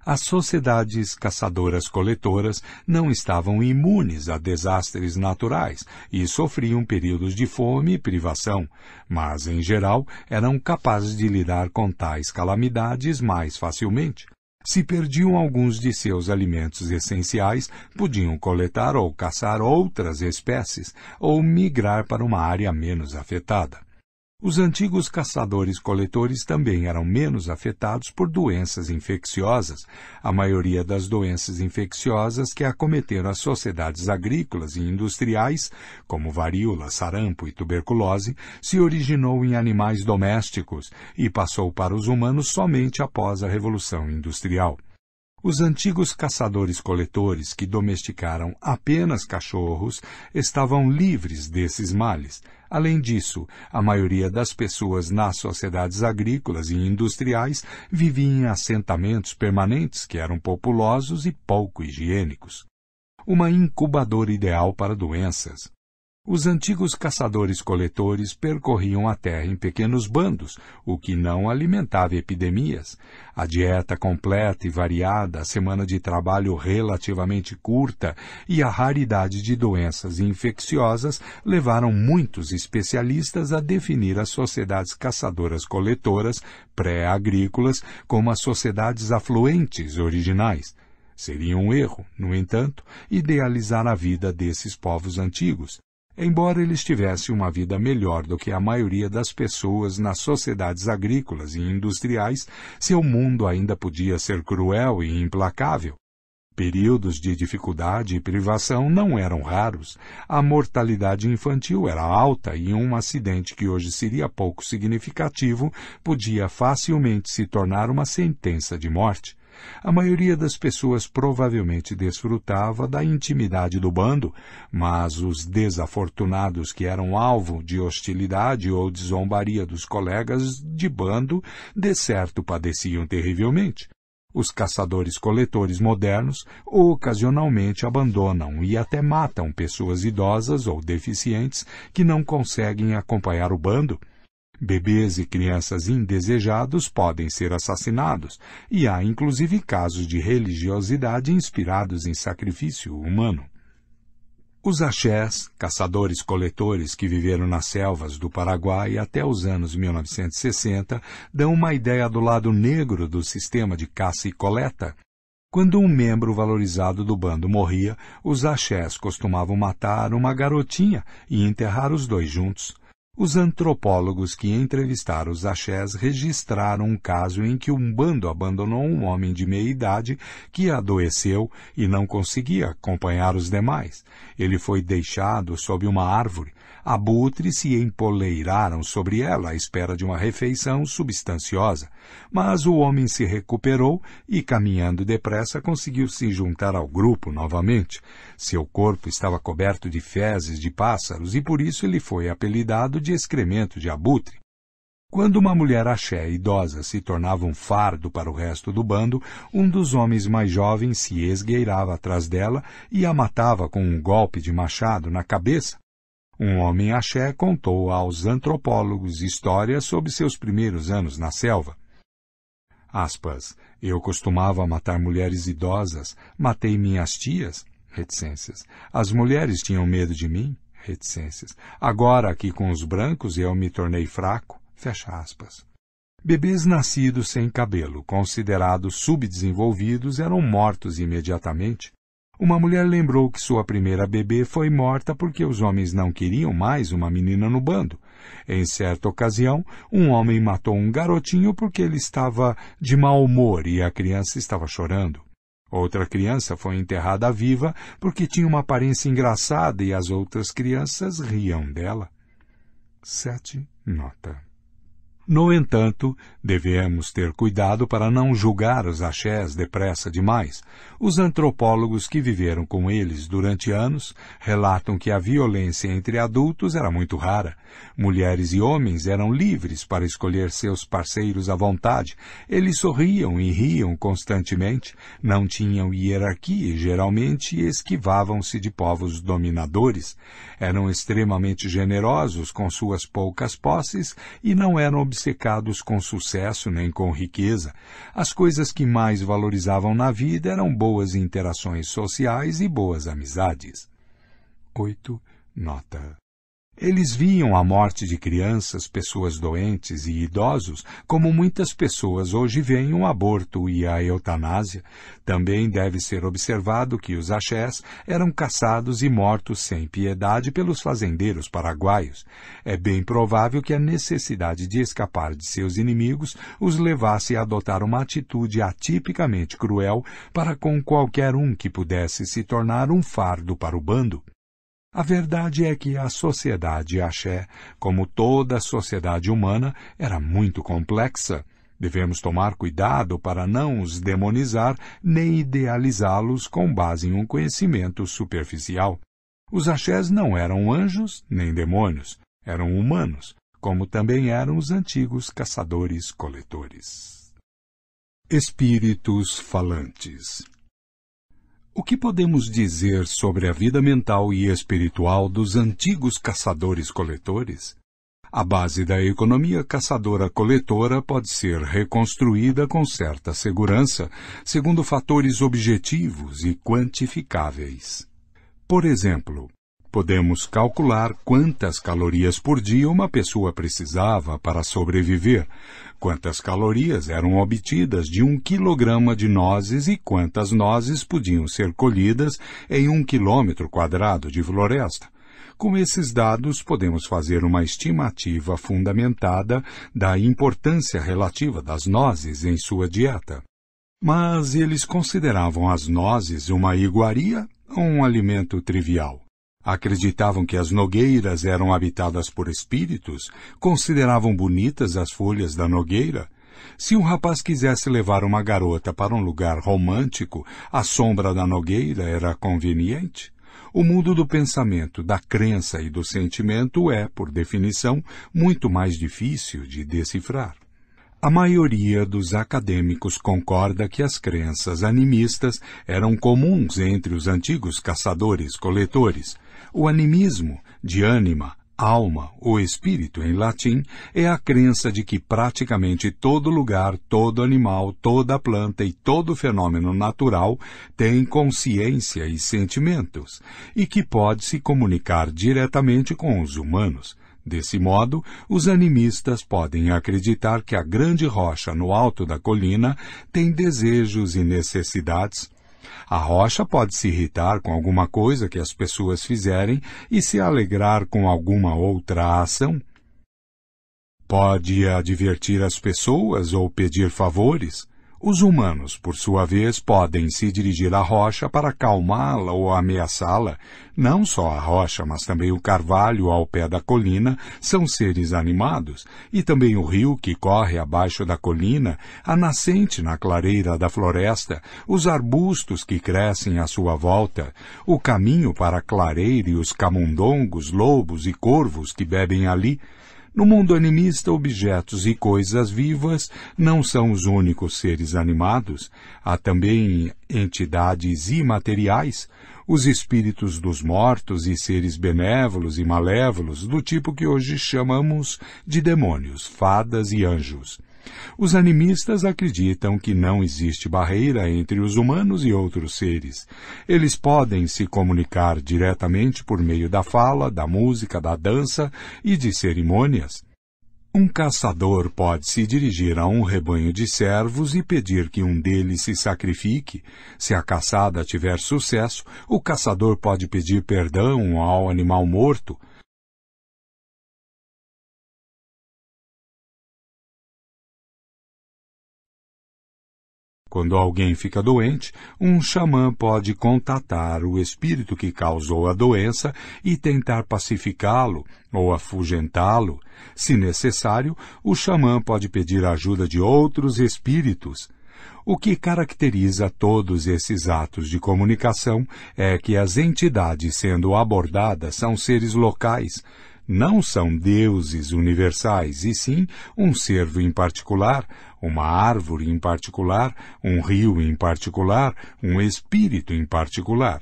Speaker 1: As sociedades caçadoras-coletoras não estavam imunes a desastres naturais e sofriam períodos de fome e privação, mas, em geral, eram capazes de lidar com tais calamidades mais facilmente. Se perdiam alguns de seus alimentos essenciais, podiam coletar ou caçar outras espécies ou migrar para uma área menos afetada. Os antigos caçadores-coletores também eram menos afetados por doenças infecciosas. A maioria das doenças infecciosas que acometeram as sociedades agrícolas e industriais, como varíola, sarampo e tuberculose, se originou em animais domésticos e passou para os humanos somente após a Revolução Industrial. Os antigos caçadores-coletores que domesticaram apenas cachorros estavam livres desses males. Além disso, a maioria das pessoas nas sociedades agrícolas e industriais vivia em assentamentos permanentes que eram populosos e pouco higiênicos. Uma incubadora ideal para doenças. Os antigos caçadores-coletores percorriam a terra em pequenos bandos, o que não alimentava epidemias. A dieta completa e variada, a semana de trabalho relativamente curta e a raridade de doenças infecciosas levaram muitos especialistas a definir as sociedades caçadoras-coletoras pré-agrícolas como as sociedades afluentes originais. Seria um erro, no entanto, idealizar a vida desses povos antigos. Embora eles tivessem uma vida melhor do que a maioria das pessoas nas sociedades agrícolas e industriais, seu mundo ainda podia ser cruel e implacável. Períodos de dificuldade e privação não eram raros. A mortalidade infantil era alta e um acidente que hoje seria pouco significativo podia facilmente se tornar uma sentença de morte. A maioria das pessoas provavelmente desfrutava da intimidade do bando, mas os desafortunados que eram alvo de hostilidade ou de zombaria dos colegas de bando, de certo padeciam terrivelmente. Os caçadores-coletores modernos ocasionalmente abandonam e até matam pessoas idosas ou deficientes que não conseguem acompanhar o bando. Bebês e crianças indesejados podem ser assassinados, e há inclusive casos de religiosidade inspirados em sacrifício humano. Os axés, caçadores-coletores que viveram nas selvas do Paraguai até os anos 1960, dão uma ideia do lado negro do sistema de caça e coleta. Quando um membro valorizado do bando morria, os axés costumavam matar uma garotinha e enterrar os dois juntos. Os antropólogos que entrevistaram os axés registraram um caso em que um bando abandonou um homem de meia idade que adoeceu e não conseguia acompanhar os demais. Ele foi deixado sob uma árvore. Abutres se empoleiraram sobre ela à espera de uma refeição substanciosa, mas o homem se recuperou e, caminhando depressa, conseguiu se juntar ao grupo novamente. Seu corpo estava coberto de fezes de pássaros e por isso ele foi apelidado de excremento de abutre. Quando uma mulher axé idosa se tornava um fardo para o resto do bando, um dos homens mais jovens se esgueirava atrás dela e a matava com um golpe de machado na cabeça. Um homem axé contou aos antropólogos histórias sobre seus primeiros anos na selva. Aspas, eu costumava matar mulheres idosas, matei minhas tias, reticências. As mulheres tinham medo de mim, reticências. Agora, aqui com os brancos, eu me tornei fraco, fecha aspas. Bebês nascidos sem cabelo, considerados subdesenvolvidos, eram mortos imediatamente. Uma mulher lembrou que sua primeira bebê foi morta porque os homens não queriam mais uma menina no bando. Em certa ocasião, um homem matou um garotinho porque ele estava de mau humor e a criança estava chorando. Outra criança foi enterrada viva porque tinha uma aparência engraçada e as outras crianças riam dela. 7. Nota. No entanto, devemos ter cuidado para não julgar os axés depressa demais. Os antropólogos que viveram com eles durante anos relatam que a violência entre adultos era muito rara. Mulheres e homens eram livres para escolher seus parceiros à vontade. Eles sorriam e riam constantemente, não tinham hierarquia e geralmente esquivavam-se de povos dominadores. Eram extremamente generosos com suas poucas posses e não eram obcecados com sucesso nem com riqueza. As coisas que mais valorizavam na vida eram boas interações sociais e boas amizades. 8. Nota. Eles viam a morte de crianças, pessoas doentes e idosos, como muitas pessoas hoje veem o aborto e a eutanásia. Também deve ser observado que os axés eram caçados e mortos sem piedade pelos fazendeiros paraguaios. É bem provável que a necessidade de escapar de seus inimigos os levasse a adotar uma atitude atipicamente cruel para com qualquer um que pudesse se tornar um fardo para o bando. A verdade é que a sociedade axé, como toda a sociedade humana, era muito complexa. Devemos tomar cuidado para não os demonizar nem idealizá-los com base em um conhecimento superficial. Os axés não eram anjos nem demônios, eram humanos, como também eram os antigos caçadores-coletores. Espíritos falantes. O que podemos dizer sobre a vida mental e espiritual dos antigos caçadores-coletores? A base da economia caçadora-coletora pode ser reconstruída com certa segurança, segundo fatores objetivos e quantificáveis. Por exemplo, podemos calcular quantas calorias por dia uma pessoa precisava para sobreviver, quantas calorias eram obtidas de 1 quilograma de nozes e quantas nozes podiam ser colhidas em 1 quilômetro quadrado de floresta. Com esses dados, podemos fazer uma estimativa fundamentada da importância relativa das nozes em sua dieta. Mas eles consideravam as nozes uma iguaria ou um alimento trivial? Acreditavam que as nogueiras eram habitadas por espíritos? Consideravam bonitas as folhas da nogueira? Se um rapaz quisesse levar uma garota para um lugar romântico, a sombra da nogueira era conveniente? O mundo do pensamento, da crença e do sentimento é, por definição, muito mais difícil de decifrar. A maioria dos acadêmicos concorda que as crenças animistas eram comuns entre os antigos caçadores-coletores. O animismo, de ânima, alma ou espírito em latim, é a crença de que praticamente todo lugar, todo animal, toda planta e todo fenômeno natural tem consciência e sentimentos, e que pode se comunicar diretamente com os humanos. Desse modo, os animistas podem acreditar que a grande rocha no alto da colina tem desejos e necessidades. A rocha pode se irritar com alguma coisa que as pessoas fizerem e se alegrar com alguma outra ação. pode advertir as pessoas ou pedir favores. Os humanos, por sua vez, podem se dirigir à rocha para acalmá-la ou ameaçá-la. Não só a rocha, mas também o carvalho ao pé da colina são seres animados, e também o rio que corre abaixo da colina, a nascente na clareira da floresta, os arbustos que crescem à sua volta, o caminho para a clareira e os camundongos, lobos e corvos que bebem ali. No mundo animista, objetos e coisas vivas não são os únicos seres animados. Há também entidades imateriais, os espíritos dos mortos e seres benévolos e malévolos, do tipo que hoje chamamos de demônios, fadas e anjos. Os animistas acreditam que não existe barreira entre os humanos e outros seres. Eles podem se comunicar diretamente por meio da fala, da música, da dança e de cerimônias. Um caçador pode se dirigir a um rebanho de servos e pedir que um deles se sacrifique. Se a caçada tiver sucesso, o caçador pode pedir perdão ao animal morto. Quando alguém fica doente, um xamã pode contatar o espírito que causou a doença e tentar pacificá-lo ou afugentá-lo. Se necessário, o xamã pode pedir a ajuda de outros espíritos. O que caracteriza todos esses atos de comunicação é que as entidades sendo abordadas são seres locais. Não são deuses universais, e sim um cervo em particular, uma árvore em particular, um rio em particular, um espírito em particular.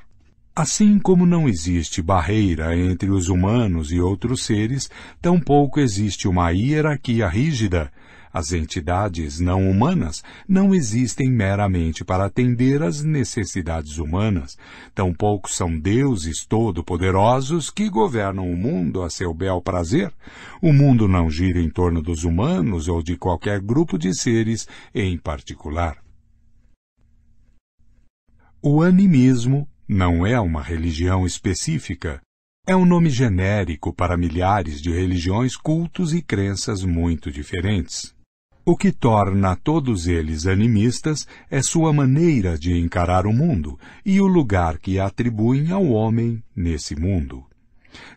Speaker 1: Assim como não existe barreira entre os humanos e outros seres, tampouco existe uma hierarquia rígida. As entidades não humanas não existem meramente para atender às necessidades humanas. Tampouco são deuses todo-poderosos que governam o mundo a seu bel prazer. O mundo não gira em torno dos humanos ou de qualquer grupo de seres em particular. O animismo não é uma religião específica. É um nome genérico para milhares de religiões, cultos e crenças muito diferentes. O que torna todos eles animistas é sua maneira de encarar o mundo e o lugar que atribuem ao homem nesse mundo.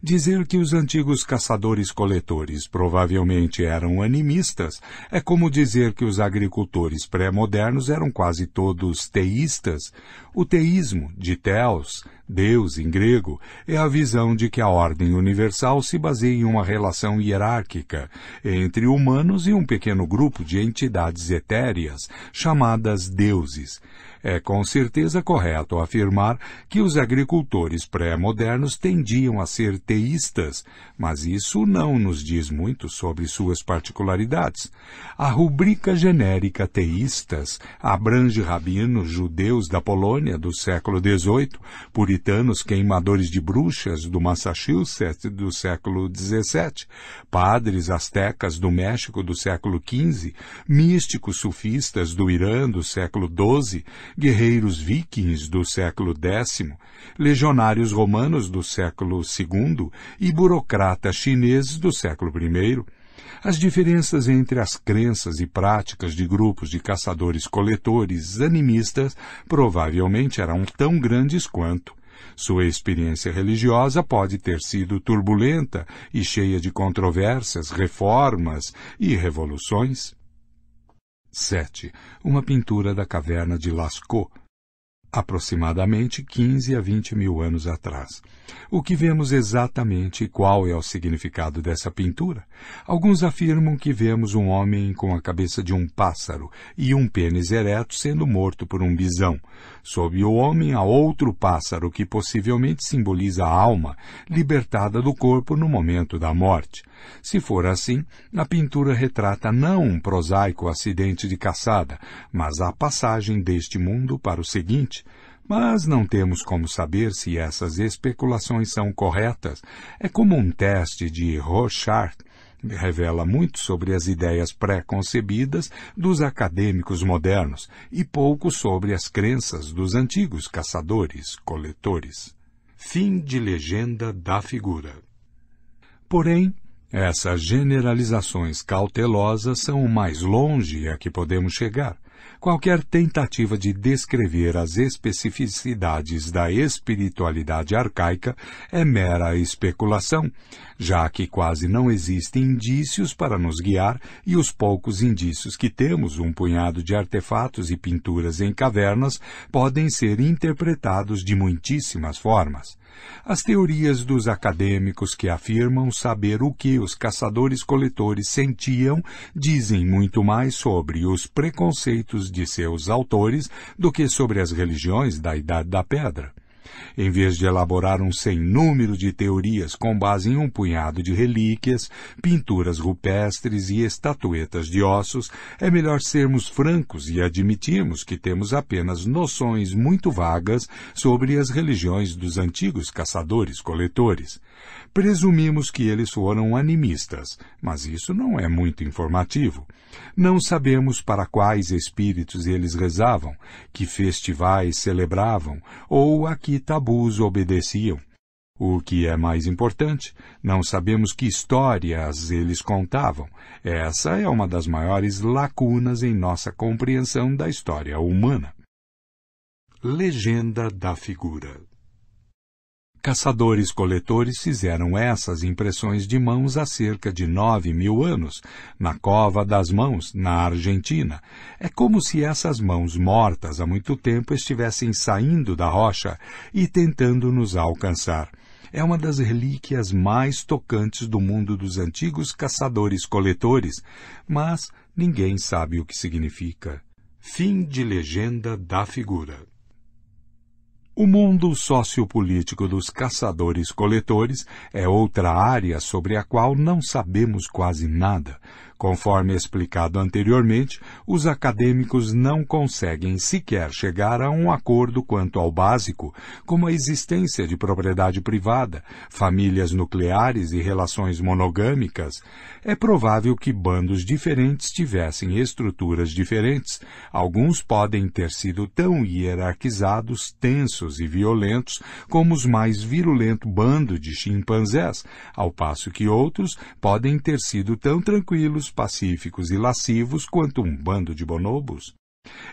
Speaker 1: Dizer que os antigos caçadores-coletores provavelmente eram animistas é como dizer que os agricultores pré-modernos eram quase todos teístas. O teísmo, de theos, Deus em grego, é a visão de que a ordem universal se baseia em uma relação hierárquica entre humanos e um pequeno grupo de entidades etéreas, chamadas deuses. É com certeza correto afirmar que os agricultores pré-modernos tendiam a ser teístas, mas isso não nos diz muito sobre suas particularidades. A rubrica genérica teístas abrange rabinos judeus da Polônia do século XVIII, puritanos queimadores de bruxas do Massachusetts do século XVII, padres astecas do México do século XV, místicos sufistas do Irã do século XII, guerreiros vikings do século X, legionários romanos do século II e burocratas chineses do século I. As diferenças entre as crenças e práticas de grupos de caçadores-coletores animistas provavelmente eram tão grandes quanto. Sua experiência religiosa pode ter sido turbulenta e cheia de controvérsias, reformas e revoluções. 7. Uma pintura da caverna de Lascaux, aproximadamente 15 a 20 mil anos atrás. O que vemos exatamente qual é o significado dessa pintura? Alguns afirmam que vemos um homem com a cabeça de um pássaro e um pênis ereto sendo morto por um bisão. Sob o homem há outro pássaro que possivelmente simboliza a alma, libertada do corpo no momento da morte. Se for assim, a pintura retrata não um prosaico acidente de caçada, mas a passagem deste mundo para o seguinte. Mas não temos como saber se essas especulações são corretas. É como um teste de Rorschach. Revela muito sobre as ideias pré-concebidas dos acadêmicos modernos e pouco sobre as crenças dos antigos caçadores-coletores. Fim de legenda da figura. Porém, Essas generalizações cautelosas são o mais longe a que podemos chegar. Qualquer tentativa de descrever as especificidades da espiritualidade arcaica é mera especulação, já que quase não existem indícios para nos guiar e os poucos indícios que temos, um punhado de artefatos e pinturas em cavernas, podem ser interpretados de muitíssimas formas. As teorias dos acadêmicos que afirmam saber o que os caçadores-coletores sentiam dizem muito mais sobre os preconceitos de seus autores do que sobre as religiões da Idade da Pedra. Em vez de elaborar um sem número de teorias com base em um punhado de relíquias, pinturas rupestres e estatuetas de ossos, é melhor sermos francos e admitirmos que temos apenas noções muito vagas sobre as religiões dos antigos caçadores-coletores. Presumimos que eles foram animistas, mas isso não é muito informativo. Não sabemos para quais espíritos eles rezavam, que festivais celebravam ou a que tabus obedeciam. O que é mais importante, não sabemos que histórias eles contavam. Essa é uma das maiores lacunas em nossa compreensão da história humana. Legenda da figura. Caçadores-coletores fizeram essas impressões de mãos há cerca de 9.000 anos, na Cova das Mãos, na Argentina. É como se essas mãos mortas há muito tempo estivessem saindo da rocha e tentando nos alcançar. É uma das relíquias mais tocantes do mundo dos antigos caçadores-coletores, mas ninguém sabe o que significa. Fim de Legenda da Figura. O mundo sociopolítico dos caçadores-coletores é outra área sobre a qual não sabemos quase nada. Conforme explicado anteriormente, os acadêmicos não conseguem sequer chegar a um acordo quanto ao básico, como a existência de propriedade privada, famílias nucleares e relações monogâmicas. É provável que bandos diferentes tivessem estruturas diferentes. Alguns podem ter sido tão hierarquizados, tensos e violentos como os mais virulentos bandos de chimpanzés, ao passo que outros podem ter sido tão tranquilos, pacíficos e lascivos quanto um bando de bonobos.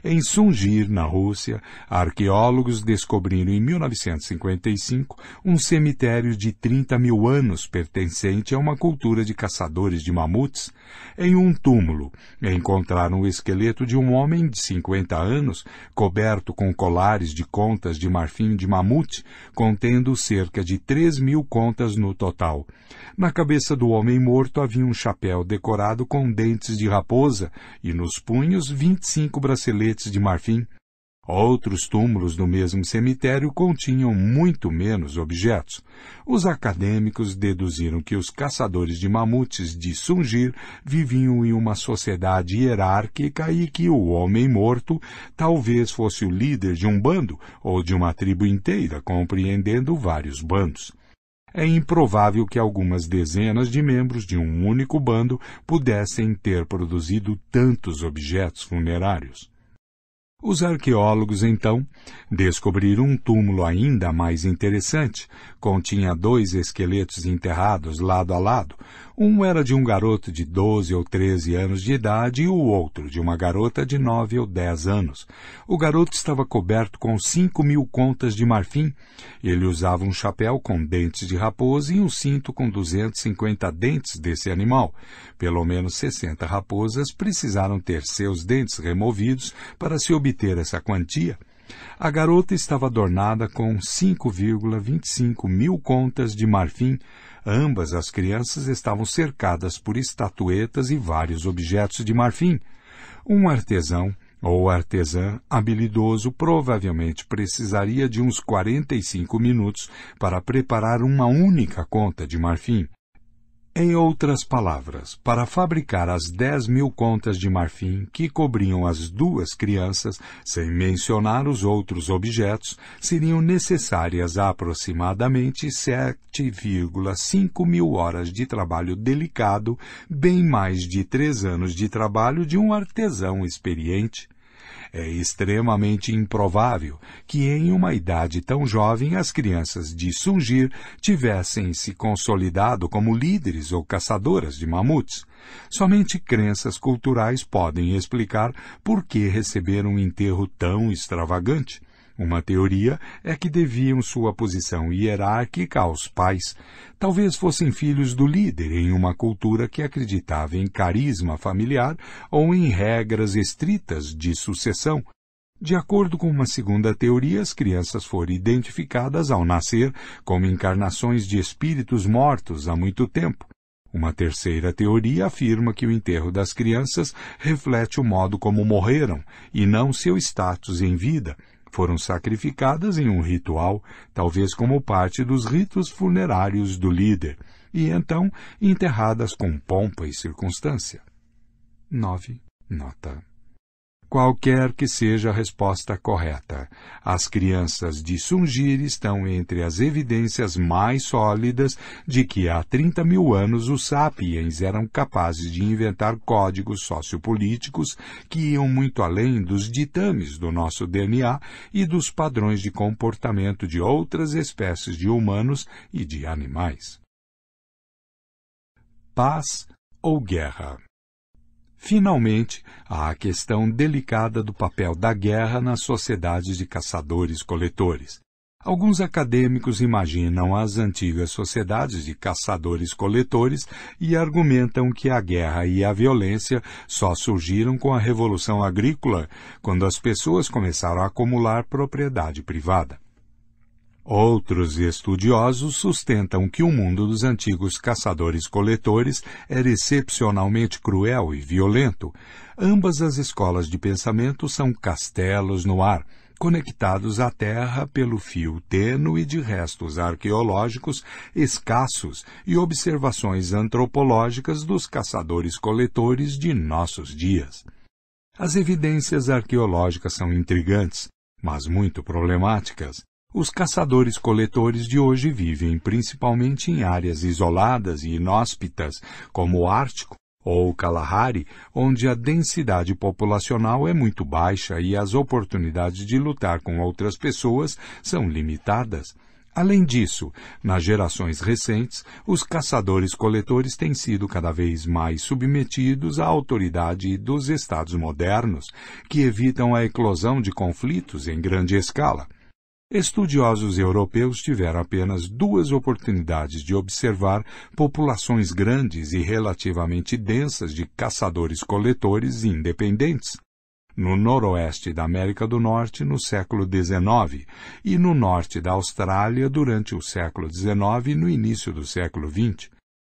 Speaker 1: Em Sungir, na Rússia, arqueólogos descobriram em 1955 um cemitério de 30.000 anos pertencente a uma cultura de caçadores de mamutes. Em um túmulo, encontraram o esqueleto de um homem de 50 anos, coberto com colares de contas de marfim de mamute, contendo cerca de 3.000 contas no total. Na cabeça do homem morto havia um chapéu decorado com dentes de raposa e nos punhos 25 braceletes de marfim. Outros túmulos no mesmo cemitério continham muito menos objetos. Os acadêmicos deduziram que os caçadores de mamutes de Sungir viviam em uma sociedade hierárquica e que o homem morto talvez fosse o líder de um bando ou de uma tribo inteira, compreendendo vários bandos. É improvável que algumas dezenas de membros de um único bando pudessem ter produzido tantos objetos funerários. Os arqueólogos, então, descobriram um túmulo ainda mais interessante. Continha 2 esqueletos enterrados lado a lado. Um era de um garoto de 12 ou 13 anos de idade e o outro de uma garota de 9 ou 10 anos. O garoto estava coberto com 5.000 contas de marfim. Ele usava um chapéu com dentes de raposa e um cinto com 250 dentes desse animal. Pelo menos 60 raposas precisaram ter seus dentes removidos para se obter essa quantia. A garota estava adornada com 5,25 mil contas de marfim. Ambas as crianças estavam cercadas por estatuetas e vários objetos de marfim. Um artesão ou artesã habilidoso provavelmente precisaria de uns 45 minutos para preparar uma única conta de marfim. Em outras palavras, para fabricar as 10.000 contas de marfim que cobriam as 2 crianças, sem mencionar os outros objetos, seriam necessárias aproximadamente 7,5 mil horas de trabalho delicado, bem mais de 3 anos de trabalho de um artesão experiente. É extremamente improvável que em uma idade tão jovem as crianças de Sungir tivessem se consolidado como líderes ou caçadoras de mamutes. Somente crenças culturais podem explicar por que receberam um enterro tão extravagante. Uma teoria é que deviam sua posição hierárquica aos pais. Talvez fossem filhos do líder em uma cultura que acreditava em carisma familiar ou em regras estritas de sucessão. De acordo com uma segunda teoria, as crianças foram identificadas ao nascer como encarnações de espíritos mortos há muito tempo. Uma terceira teoria afirma que o enterro das crianças reflete o modo como morreram e não seu status em vida. Foram sacrificadas em um ritual, talvez como parte dos ritos funerários do líder, e então enterradas com pompa e circunstância. 9. Nota. Qualquer que seja a resposta correta, as crianças de Sungir estão entre as evidências mais sólidas de que há 30 mil anos os sapiens eram capazes de inventar códigos sociopolíticos que iam muito além dos ditames do nosso DNA e dos padrões de comportamento de outras espécies de humanos e de animais. Paz ou guerra? Finalmente, há a questão delicada do papel da guerra nas sociedades de caçadores-coletores. Alguns acadêmicos imaginam as antigas sociedades de caçadores-coletores e argumentam que a guerra e a violência só surgiram com a Revolução Agrícola, quando as pessoas começaram a acumular propriedade privada. Outros estudiosos sustentam que o mundo dos antigos caçadores-coletores era excepcionalmente cruel e violento. Ambas as escolas de pensamento são castelos no ar, conectados à terra pelo fio tênue de restos arqueológicos escassos e observações antropológicas dos caçadores-coletores de nossos dias. As evidências arqueológicas são intrigantes, mas muito problemáticas. Os caçadores-coletores de hoje vivem principalmente em áreas isoladas e inóspitas, como o Ártico ou o Kalahari, onde a densidade populacional é muito baixa e as oportunidades de lutar com outras pessoas são limitadas. Além disso, nas gerações recentes, os caçadores-coletores têm sido cada vez mais submetidos à autoridade dos estados modernos, que evitam a eclosão de conflitos em grande escala. Estudiosos europeus tiveram apenas 2 oportunidades de observar populações grandes e relativamente densas de caçadores-coletores independentes, no noroeste da América do Norte no século XIX e no norte da Austrália durante o século XIX e no início do século XX.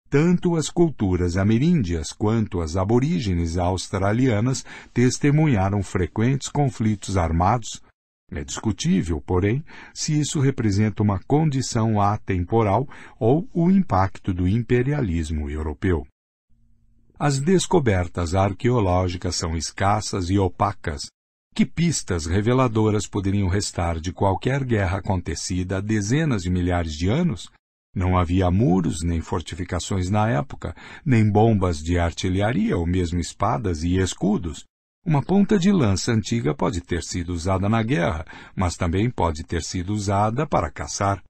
Speaker 1: Tanto as culturas ameríndias quanto as aborígenes australianas testemunharam frequentes conflitos armados. É discutível, porém, se isso representa uma condição atemporal ou o impacto do imperialismo europeu. As descobertas arqueológicas são escassas e opacas. Que pistas reveladoras poderiam restar de qualquer guerra acontecida há dezenas de milhares de anos? Não havia muros nem fortificações na época, nem bombas de artilharia ou mesmo espadas e escudos. Uma ponta de lança antiga pode ter sido usada na guerra, mas também pode ter sido usada para caçar.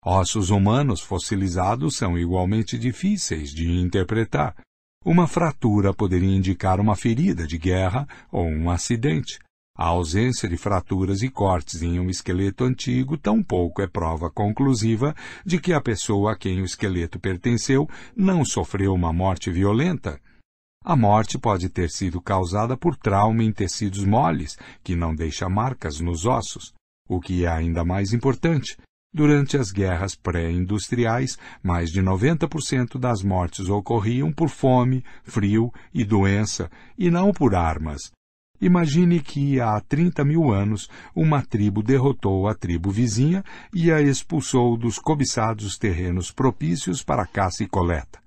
Speaker 1: Ossos humanos fossilizados são igualmente difíceis de interpretar. Uma fratura poderia indicar uma ferida de guerra ou um acidente. A ausência de fraturas e cortes em um esqueleto antigo tampouco é prova conclusiva de que a pessoa a quem o esqueleto pertenceu não sofreu uma morte violenta. A morte pode ter sido causada por trauma em tecidos moles, que não deixa marcas nos ossos. O que é ainda mais importante, durante as guerras pré-industriais, mais de 90% das mortes ocorriam por fome, frio e doença, e não por armas. Imagine que há 30 mil anos uma tribo derrotou a tribo vizinha e a expulsou dos cobiçados terrenos propícios para caça e coleta.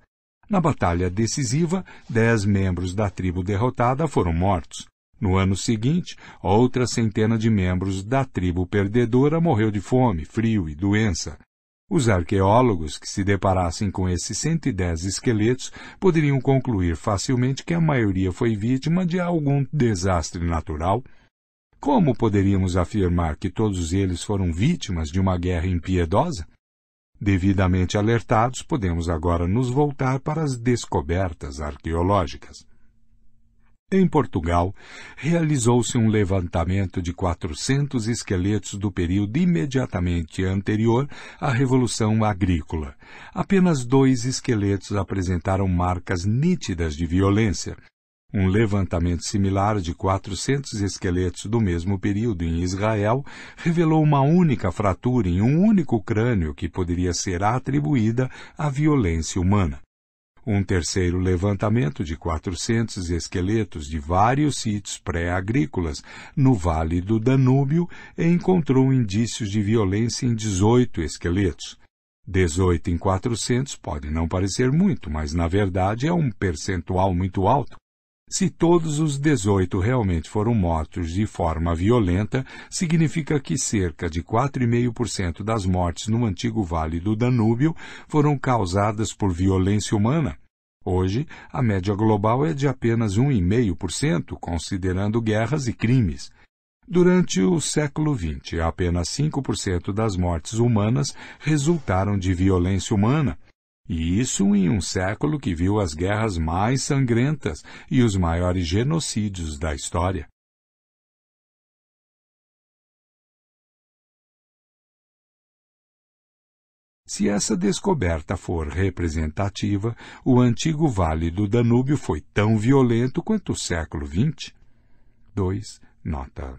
Speaker 1: Na batalha decisiva, 10 membros da tribo derrotada foram mortos. No ano seguinte, outra centena de membros da tribo perdedora morreu de fome, frio e doença. Os arqueólogos que se deparassem com esses 110 esqueletos poderiam concluir facilmente que a maioria foi vítima de algum desastre natural. Como poderíamos afirmar que todos eles foram vítimas de uma guerra impiedosa? Devidamente alertados, podemos agora nos voltar para as descobertas arqueológicas. Em Portugal, realizou-se um levantamento de 400 esqueletos do período imediatamente anterior à Revolução Agrícola. Apenas 2 esqueletos apresentaram marcas nítidas de violência. Um levantamento similar de 400 esqueletos do mesmo período em Israel revelou uma única fratura em um único crânio que poderia ser atribuída à violência humana. Um terceiro levantamento de 400 esqueletos de vários sítios pré-agrícolas no Vale do Danúbio encontrou indícios de violência em 18 esqueletos. 18 em 400 pode não parecer muito, mas na verdade é um percentual muito alto. Se todos os 18 realmente foram mortos de forma violenta, significa que cerca de 4,5% das mortes no antigo Vale do Danúbio foram causadas por violência humana. Hoje, a média global é de apenas 1,5%, considerando guerras e crimes. Durante o século XX, apenas 5% das mortes humanas resultaram de violência humana. E isso em um século que viu as guerras mais sangrentas e os maiores genocídios da história. Se essa descoberta for representativa, o antigo Vale do Danúbio foi tão violento quanto o século XX. 2. Nota.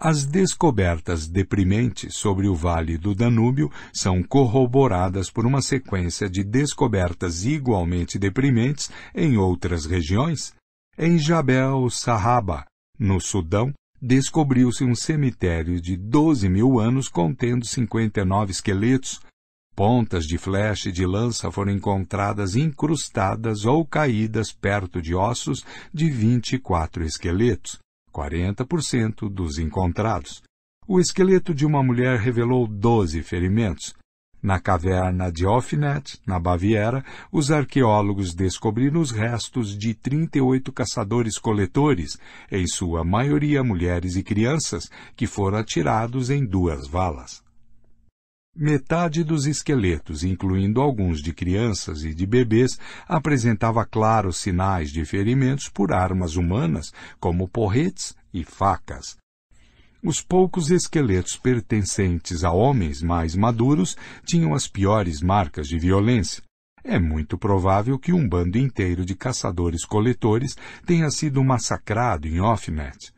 Speaker 1: As descobertas deprimentes sobre o Vale do Danúbio são corroboradas por uma sequência de descobertas igualmente deprimentes em outras regiões. Em Jabel Sahaba, no Sudão, descobriu-se um cemitério de 12.000 anos contendo 59 esqueletos. Pontas de flecha e de lança foram encontradas incrustadas ou caídas perto de ossos de 24 esqueletos. 40% dos encontrados. O esqueleto de uma mulher revelou 12 ferimentos. Na caverna de Ofnet, na Baviera, os arqueólogos descobriram os restos de 38 caçadores-coletores, em sua maioria mulheres e crianças, que foram atirados em 2 valas. Metade dos esqueletos, incluindo alguns de crianças e de bebês, apresentava claros sinais de ferimentos por armas humanas, como porretes e facas. Os poucos esqueletos pertencentes a homens mais maduros tinham as piores marcas de violência. É muito provável que um bando inteiro de caçadores-coletores tenha sido massacrado em Ofnet.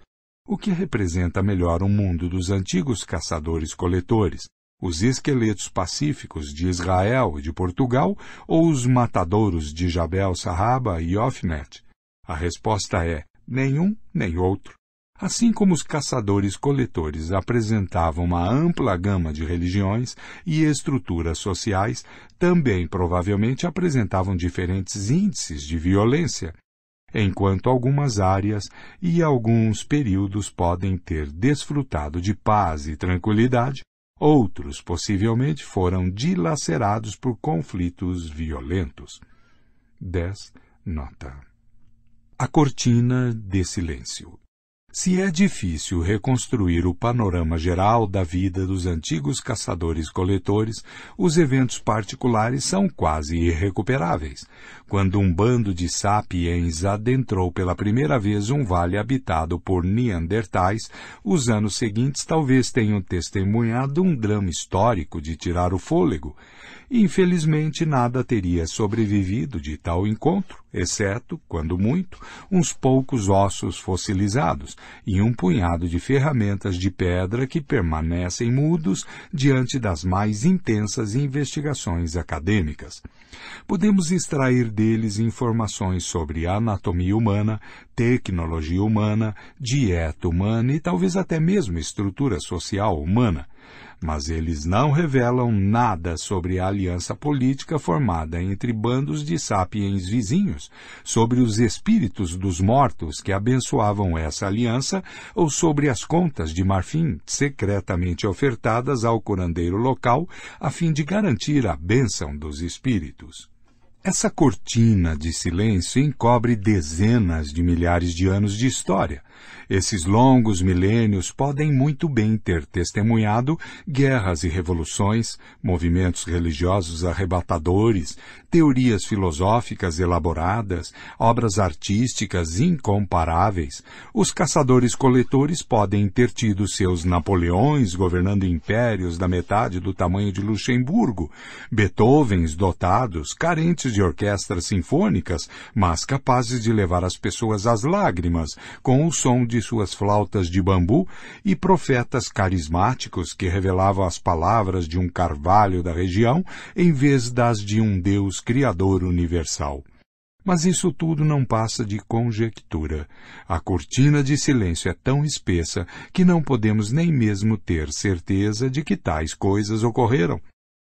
Speaker 1: O que representa melhor o mundo dos antigos caçadores-coletores? Os esqueletos pacíficos de Israel e de Portugal ou os matadouros de Jabel Sahaba e Ofnet? A resposta é nenhum nem outro. Assim como os caçadores-coletores apresentavam uma ampla gama de religiões e estruturas sociais, também provavelmente apresentavam diferentes índices de violência, enquanto algumas áreas e alguns períodos podem ter desfrutado de paz e tranquilidade, outros possivelmente foram dilacerados por conflitos violentos. 10. Nota. A cortina de silêncio. Se é difícil reconstruir o panorama geral da vida dos antigos caçadores-coletores, os eventos particulares são quase irrecuperáveis. Quando um bando de sapiens adentrou pela primeira vez um vale habitado por neandertais, os anos seguintes talvez tenham testemunhado um drama histórico de tirar o fôlego. Infelizmente, nada teria sobrevivido de tal encontro, exceto, quando muito, uns poucos ossos fossilizados e um punhado de ferramentas de pedra que permanecem mudos diante das mais intensas investigações acadêmicas. Podemos extrair deles informações sobre anatomia humana, tecnologia humana, dieta humana e talvez até mesmo estrutura social humana. Mas eles não revelam nada sobre a aliança política formada entre bandos de sapiens vizinhos, sobre os espíritos dos mortos que abençoavam essa aliança ou sobre as contas de marfim secretamente ofertadas ao curandeiro local a fim de garantir a bênção dos espíritos. Essa cortina de silêncio encobre dezenas de milhares de anos de história. Esses longos milênios podem muito bem ter testemunhado guerras e revoluções, movimentos religiosos arrebatadores, teorias filosóficas elaboradas, obras artísticas incomparáveis. Os caçadores-coletores podem ter tido seus Napoleões governando impérios da metade do tamanho de Luxemburgo, Beethovens dotados, carentes de orquestras sinfônicas, mas capazes de levar as pessoas às lágrimas com o som de suas flautas de bambu, e profetas carismáticos que revelavam as palavras de um carvalho da região em vez das de um Deus criador universal. Mas isso tudo não passa de conjectura. A cortina de silêncio é tão espessa que não podemos nem mesmo ter certeza de que tais coisas ocorreram.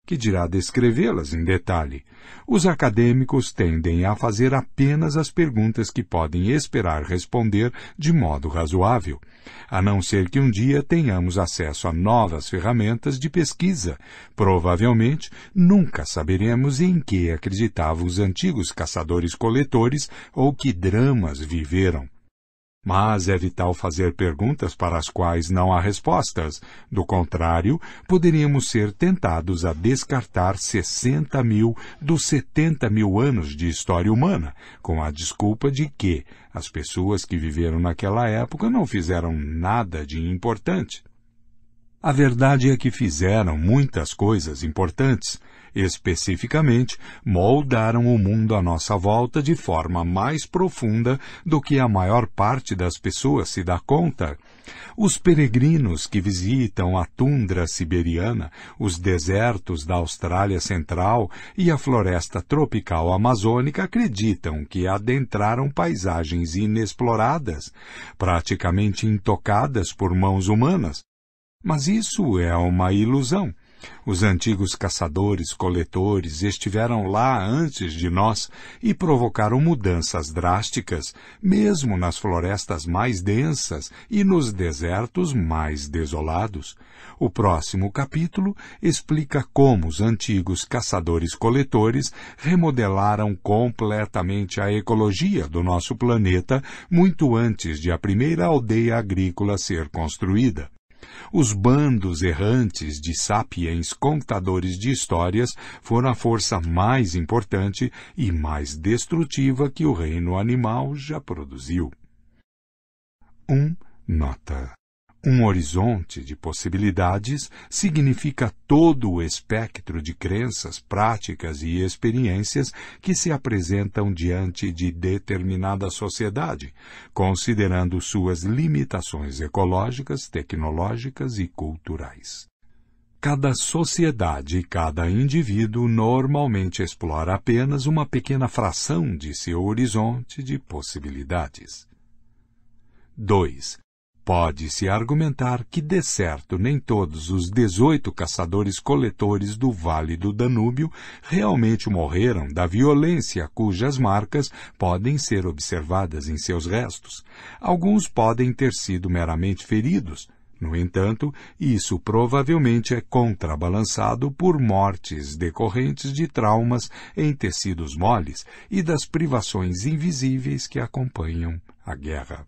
Speaker 1: Que dirá descrevê-las em detalhe? Os acadêmicos tendem a fazer apenas as perguntas que podem esperar responder de modo razoável, a não ser que um dia tenhamos acesso a novas ferramentas de pesquisa. Provavelmente, nunca saberemos em que acreditavam os antigos caçadores-coletores ou que dramas viveram. Mas é vital fazer perguntas para as quais não há respostas. Do contrário, poderíamos ser tentados a descartar 60.000 dos 70.000 anos de história humana, com a desculpa de que as pessoas que viveram naquela época não fizeram nada de importante. A verdade é que fizeram muitas coisas importantes. Especificamente, moldaram o mundo à nossa volta de forma mais profunda do que a maior parte das pessoas se dá conta. Os peregrinos que visitam a tundra siberiana, os desertos da Austrália Central e a floresta tropical amazônica acreditam que adentraram paisagens inexploradas, praticamente intocadas por mãos humanas. Mas isso é uma ilusão. Os antigos caçadores-coletores estiveram lá antes de nós e provocaram mudanças drásticas, mesmo nas florestas mais densas e nos desertos mais desolados. O próximo capítulo explica como os antigos caçadores-coletores remodelaram completamente a ecologia do nosso planeta muito antes de a primeira aldeia agrícola ser construída. Os bandos errantes de sapiens contadores de histórias foram a força mais importante e mais destrutiva que o reino animal já produziu. Nota. Um horizonte de possibilidades significa todo o espectro de crenças, práticas e experiências que se apresentam diante de determinada sociedade, considerando suas limitações ecológicas, tecnológicas e culturais. Cada sociedade e cada indivíduo normalmente explora apenas uma pequena fração de seu horizonte de possibilidades. 2. Pode-se argumentar que, de certo, nem todos os 18 caçadores-coletores do Vale do Danúbio realmente morreram da violência cujas marcas podem ser observadas em seus restos. Alguns podem ter sido meramente feridos. No entanto, isso provavelmente é contrabalançado por mortes decorrentes de traumas em tecidos moles e das privações invisíveis que acompanham a guerra.